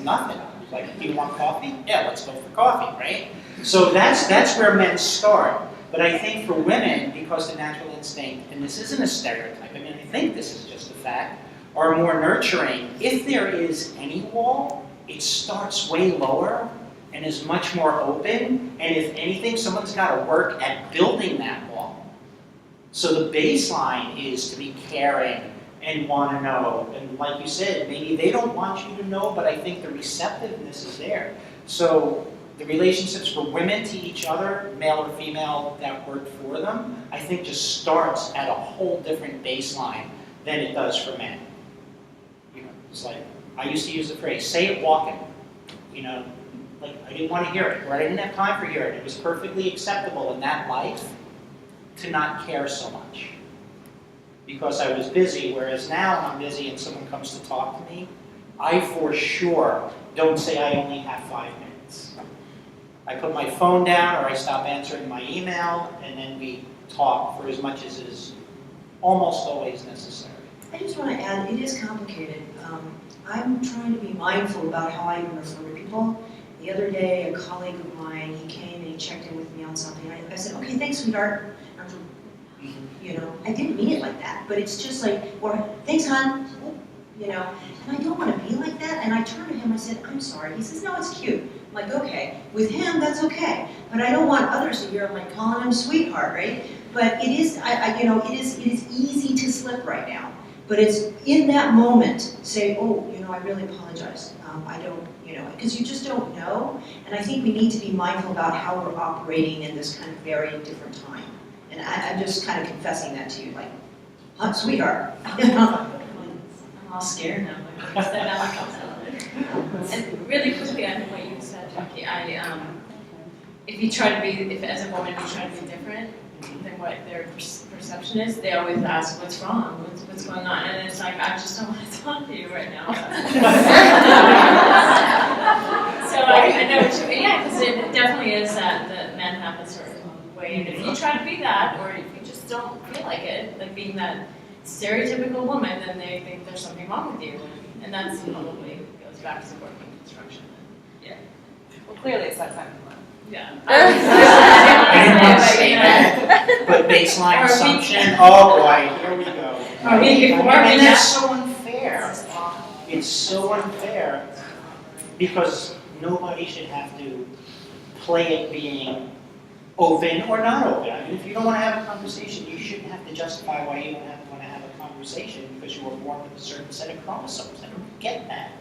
Nothing. Like, do you want coffee? Yeah, let's go for coffee, right? So that's where men start. But I think for women, because the natural instinct, and this isn't a stereotype, I mean, I think this is just a fact, are more nurturing. If there is any wall, it starts way lower and is much more open. And if anything, someone's got to work at building that wall. So the baseline is to be caring and want to know. And like you said, maybe they don't want you to know, but I think the receptiveness is there. So the relationships for women to each other, male or female, that work for them, I think just starts at a whole different baseline than it does for men. You know, it's like, I used to use the phrase, say it walking. You know, like I didn't want to hear it, or I didn't have time for hearing it. It was perfectly acceptable in that life to not care so much. Because I was busy, whereas now when I'm busy and someone comes to talk to me, I for sure don't say I only have 5 minutes. I put my phone down or I stop answering my email, and then we talk for as much as is almost always necessary. I just want to add, it is complicated. I'm trying to be mindful about how I even refer to people. The other day, a colleague of mine, he came and he checked in with me on something. I said, okay, thanks, sweetheart. You know, I didn't mean it like that, but it's just like, or thanks, hon. You know, and I don't want to be like that. And I turned to him, I said, I'm sorry. He says, no, it's cute. I'm like, okay. With him, that's okay. But I don't want others to hear I'm like calling him sweetheart, right? But it is, you know, it is easy to slip right now. But it's in that moment, say, oh, you know, I really apologize. I don't, you know, because you just don't know. And I think we need to be mindful about how we're operating in this kind of very different time. And I'm just kind of confessing that to you, like, huh, sweetheart. I'm all scared now. Like, that now comes out. And really quickly, I think what you said, Jackie, if you try to be, if as a woman you try to be different than what their perception is, they always ask, what's wrong? What's going on? And it's like, I just don't want to talk to you right now. So I know what you mean. Yeah, because it definitely is that men have a certain way. And if you try to be that, or if you just don't feel like it, like being that stereotypical woman, then they think there's something wrong with you. And that's probably goes back to working construction. Yeah. Well, clearly it's that time of month. Yeah. I didn't want to say that, but baseline assumption, oh boy, here we go. Or week before, And that's so unfair. It's so unfair because nobody should have to play it being open or not open. I mean, if you don't want to have a conversation, you shouldn't have to justify why you don't want to have a conversation because you were born with a certain set of chromosomes. I don't get that.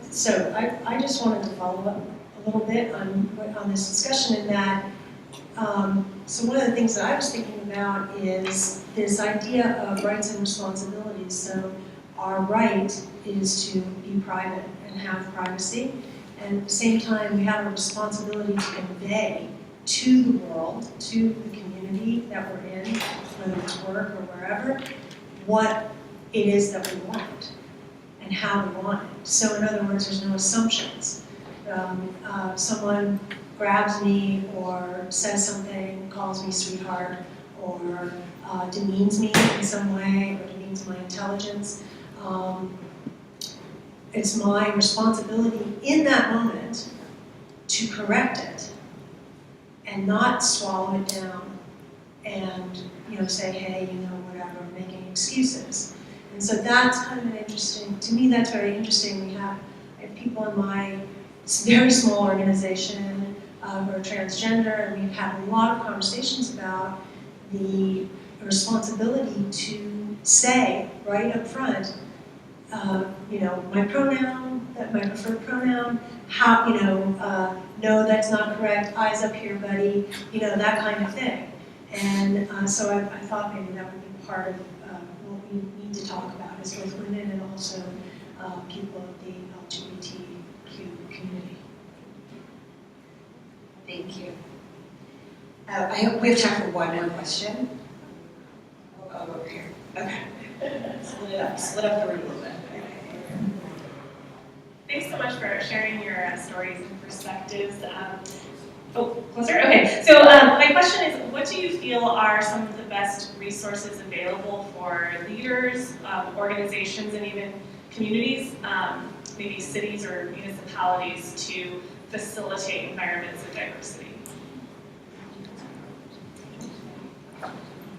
So I just wanted to follow up a little bit on this discussion in that, so one of the things that I was thinking about is this idea of rights and responsibilities. So our right is to be private and have privacy, and at the same time we have a responsibility to convey to the world, to the community that we're in, whether it's work or wherever, what it is that we want and how we want it. So in other words, there's no assumptions. Someone grabs me or says something, calls me sweetheart, or demeans me in some way, or demeans my intelligence. It's my responsibility in that moment to correct it and not swallow it down and, you know, say, hey, you know, whatever, making excuses. And so that's kind of an interesting, to me that's very interesting. I if people in my very small organization are transgender, and we've had a lot of conversations about the responsibility to say right up front, my pronoun, my preferred pronoun, how, no, that's not correct, eyes up here, buddy, that kind of thing. And so I thought maybe that would be part of what we need to talk about as both women and also people of the LGBTQ community. Thank you. I hope we have time for one more question. Oh, over here. Okay. Split up the room a little bit. Thanks so much for sharing your stories and perspectives. Closer? Okay. So my question is, what do you feel are some of the best resources available for leaders, organizations, and even communities, maybe cities or municipalities, to facilitate environments of diversity?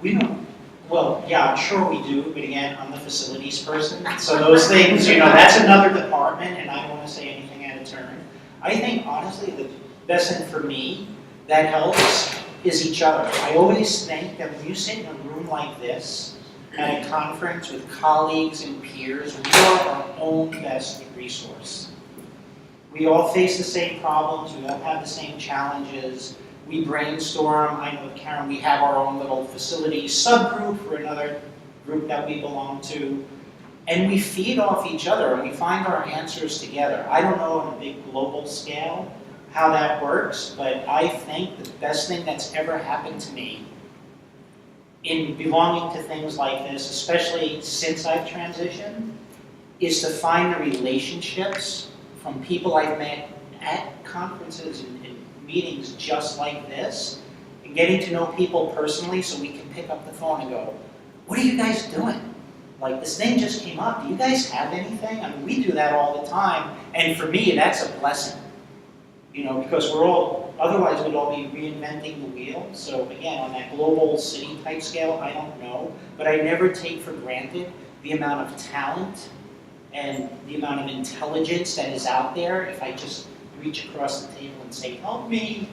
We don't, well, yeah, I'm sure we do, but again, I'm the facilities person, so those things, that's another department, and I don't want to say anything out of turn. I think, honestly, the best thing for me that helps is each other. I always think that when you sit in a room like this, at a conference with colleagues and peers, we are our own best resource. We all face the same problems, we all have the same challenges. We brainstorm. I know with Karen, we have our own little facility subgroup for another group that we belong to. And we feed off each other and we find our answers together. I don't know on a big global scale how that works, but I think the best thing that's ever happened to me in belonging to things like this, especially since I've transitioned, is to find the relationships from people I've met at conferences and meetings just like this, and getting to know people personally so we can pick up the phone and go, what are you guys doing? Like, this thing just came up. Do you guys have anything? I mean, we do that all the time, and for me, that's a blessing. Because otherwise we'd all be reinventing the wheel. So again, on that global city type scale, I don't know, but I never take for granted the amount of talent and the amount of intelligence that is out there if I just reach across the table and say, help me,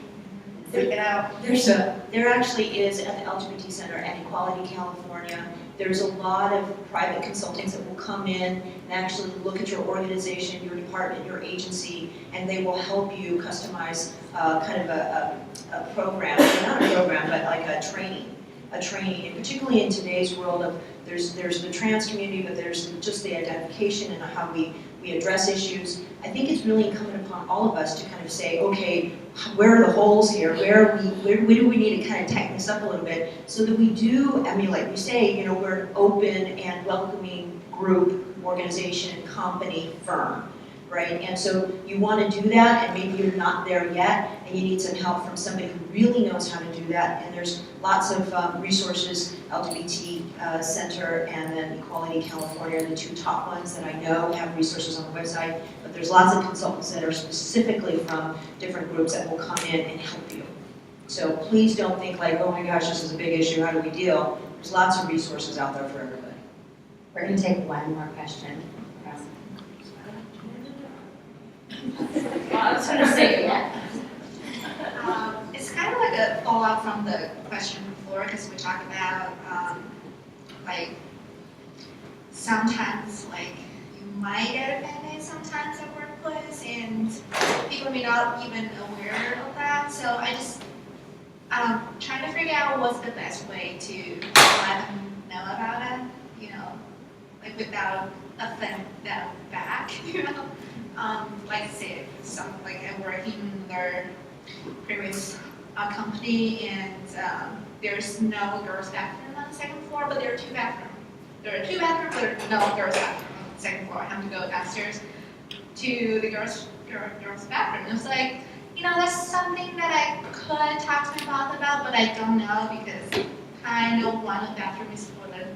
figure it out. There actually is at the LGBT Center at Equality California, there's a lot of private consultants that will come in and actually look at your organization, your department, your agency, and they will help you customize kind of a program, not a program, but like a training, and particularly in today's world of, there's the trans community, but there's just the identification and how we address issues. I think it's really incumbent upon all of us to kind of say, okay, where are the holes here? Where do we need to kind of tighten this up a little bit so that we do, I mean, like you say, we're an open and welcoming group, organization, company, firm, right? And so you want to do that, and maybe you're not there yet, and you need some help from somebody who really knows how to do that. And there's lots of resources, LGBT Center and then Equality California are the two top ones that I know have resources on the website, but there's lots of consultants that are specifically from different groups that will come in and help you. So please don't think like, oh my gosh, this is a big issue, how do we deal? There's lots of resources out there for everybody. We're going to take one more question. I was going to say that. It's kind of like a follow-up from the question before, because we talked about like sometimes like you might get offended sometimes at workplace, and people may not even aware of that. So I just trying to figure out what's the best way to let them know about it, like without offending them back, like say something like I'm working in their previous company and there's no girls' bathroom on the second floor, but there are two bathrooms. There are two bathrooms, but there are no girls' bathroom on the second floor. I have to go downstairs to the girls' bathroom. It was like, that's something that I could talk to my boss about, but I don't know because I know one of the bathrooms is for the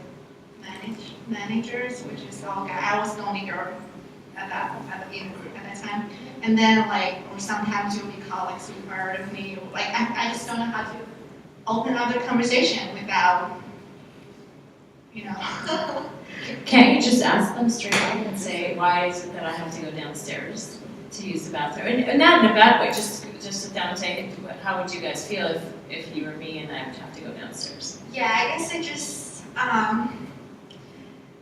managers, which is all guy. I was the only girl in the group at that time. And then or sometimes you'll be colleagues who heard of me. I just don't know how to open up the conversation without you know. Can't you just ask them straight up and say, why is it that I have to go downstairs to use the bathroom? And not in a bad way, just sit down and say, how would you guys feel if you were me and I would have to go downstairs? Yeah, I guess it just,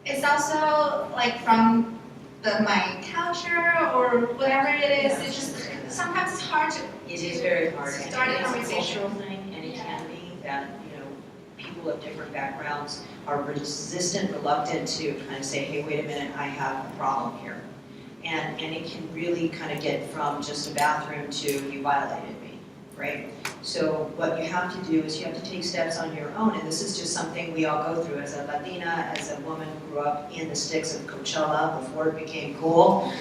it's also like from my culture or whatever it is, it's just, sometimes it's hard to It is very hard, and start a it is a conversation. cultural thing, and it can be that, people of different backgrounds are resistant, reluctant to kind of say, hey, wait a minute, I have a problem here. And it can really kind of get from just a bathroom to you violated me, right? So what you have to do is you have to take steps on your own, and this is just something we all go through as a Latina, as a woman who grew up in the sticks of Coachella before it became cool.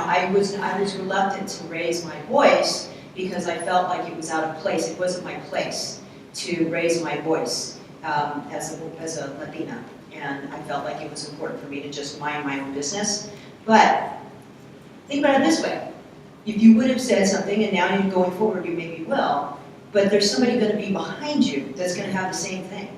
I was reluctant to raise my voice because I felt like it was out of place. It wasn't my place to raise my voice as a Latina. And I felt like it was important for me to just mind my own business. But think about it this way. If you would have said something and now you're going forward, you maybe will, but there's somebody going to be behind you that's going to have the same thing.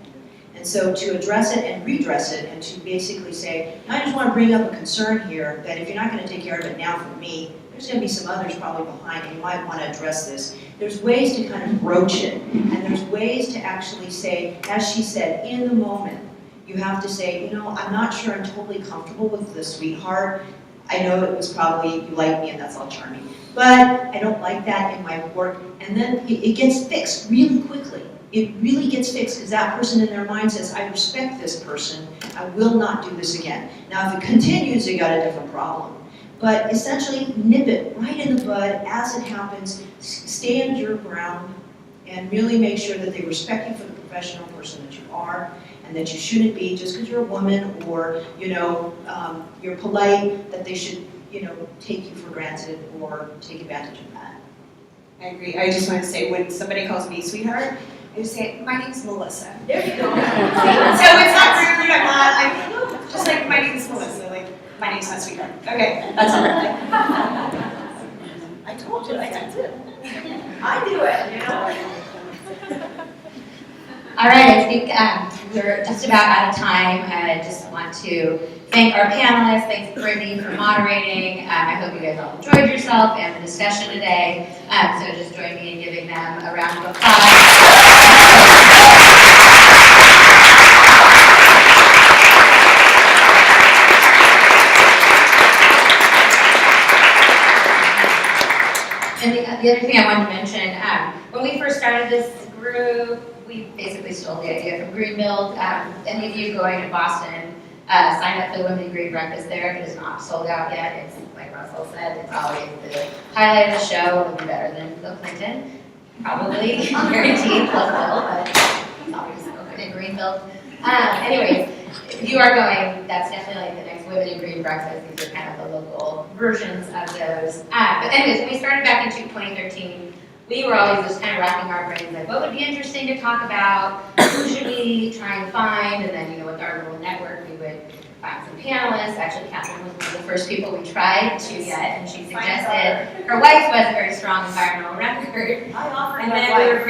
And so to address it and redress it and to basically say, I just want to bring up a concern here that if you're not going to take care of it now for me, there's going to be some others probably behind and you might want to address this. There's ways to kind of broach it, and there's ways to actually say, as she said, in the moment, you have to say, I'm not sure I'm totally comfortable with the sweetheart. I know it was probably, you like me and that's all charming, but I don't like that in my work. And then it gets fixed really quickly. It really gets fixed because that person in their mind says, I respect this person, I will not do this again. Now if it continues, you got a different problem. But essentially nip it right in the bud as it happens, stand your ground, and really make sure that they respect you for the professional person that you are, and that you shouldn't be just because you're a woman or you're polite, that they should take you for granted or take advantage of that. I agree. I just want to say, when somebody calls me sweetheart, I just say, my name's Melissa. There you go. So it's not rude, I'm just like, my name's Melissa, like, my name's not sweetheart. Okay, that's all. I told you, I did it. I do it, All right, I think we're just about out of time. I just want to thank our panelists. Thanks, Brittany, for moderating. I hope you guys all enjoyed yourself and the discussion today. So just join me in giving them a round of applause. And the other thing I wanted to mention, when we first started this group, we basically stole the idea from Greenbuild. Any of you going to Boston, sign up for the Women in Green Breakfast there. It is not sold out yet. It's, like Russell said, it's always the highlight of the show. It'll be better than Bill Clinton. Probably, guaranteed, plus Bill, but he's always spoken in Greenbuild. Anyways, if you are going, that's definitely like the next Women in Green Breakfast. These are kind of the local versions of those. But anyways, when we started back in 2013, we were always just kind of racking our brains, like, what would be interesting to talk about? Who should we try and find? And then, with our little network, we would find some panelists. Actually, Catherine was one of the first people we tried to get, and she suggested her wife was a very strong environmental record. I offered And my then wife. we were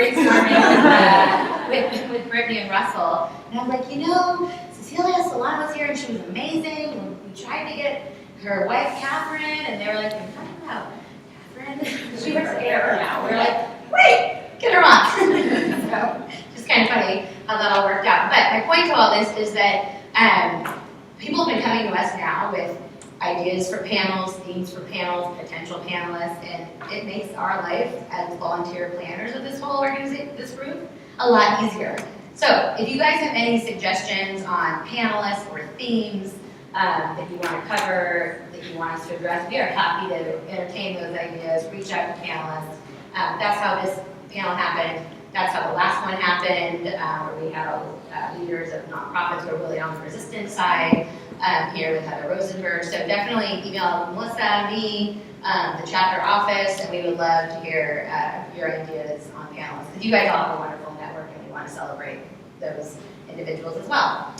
brainstorming with Brittany and Russell. And I was like, Cecilia Solano was here and she was amazing. We tried to get her wife, Catherine, and they were like, you're talking about Catherine? She works here now. We're like, wait, get her on. So, just kind of funny how that all worked out. But my point to all this is that people have been coming to us now with ideas for panels, themes for panels, potential panelists, and it makes our life as volunteer planners of this whole organization, this group, a lot easier. So if you guys have any suggestions on panelists or themes that you want to cover, that you want us to address, we are happy to entertain those ideas, reach out to panelists. That's how this panel happened. That's how the last one happened, where we had all leaders of nonprofits who are really on the resistance side here with Heather Rosenberg. So definitely email Melissa, me, the chapter office, and we would love to hear your ideas on panelists. Because you guys all have a wonderful network and we want to celebrate those individuals as well.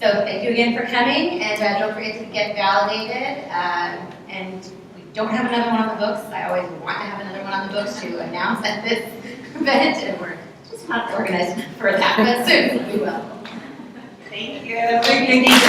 So thank you again for coming, and don't forget to get validated. And we don't have another one on the books. I always want to have another one on the books to announce at this event, and we're just not organized for that, but soon we will. Thank you. Thank you.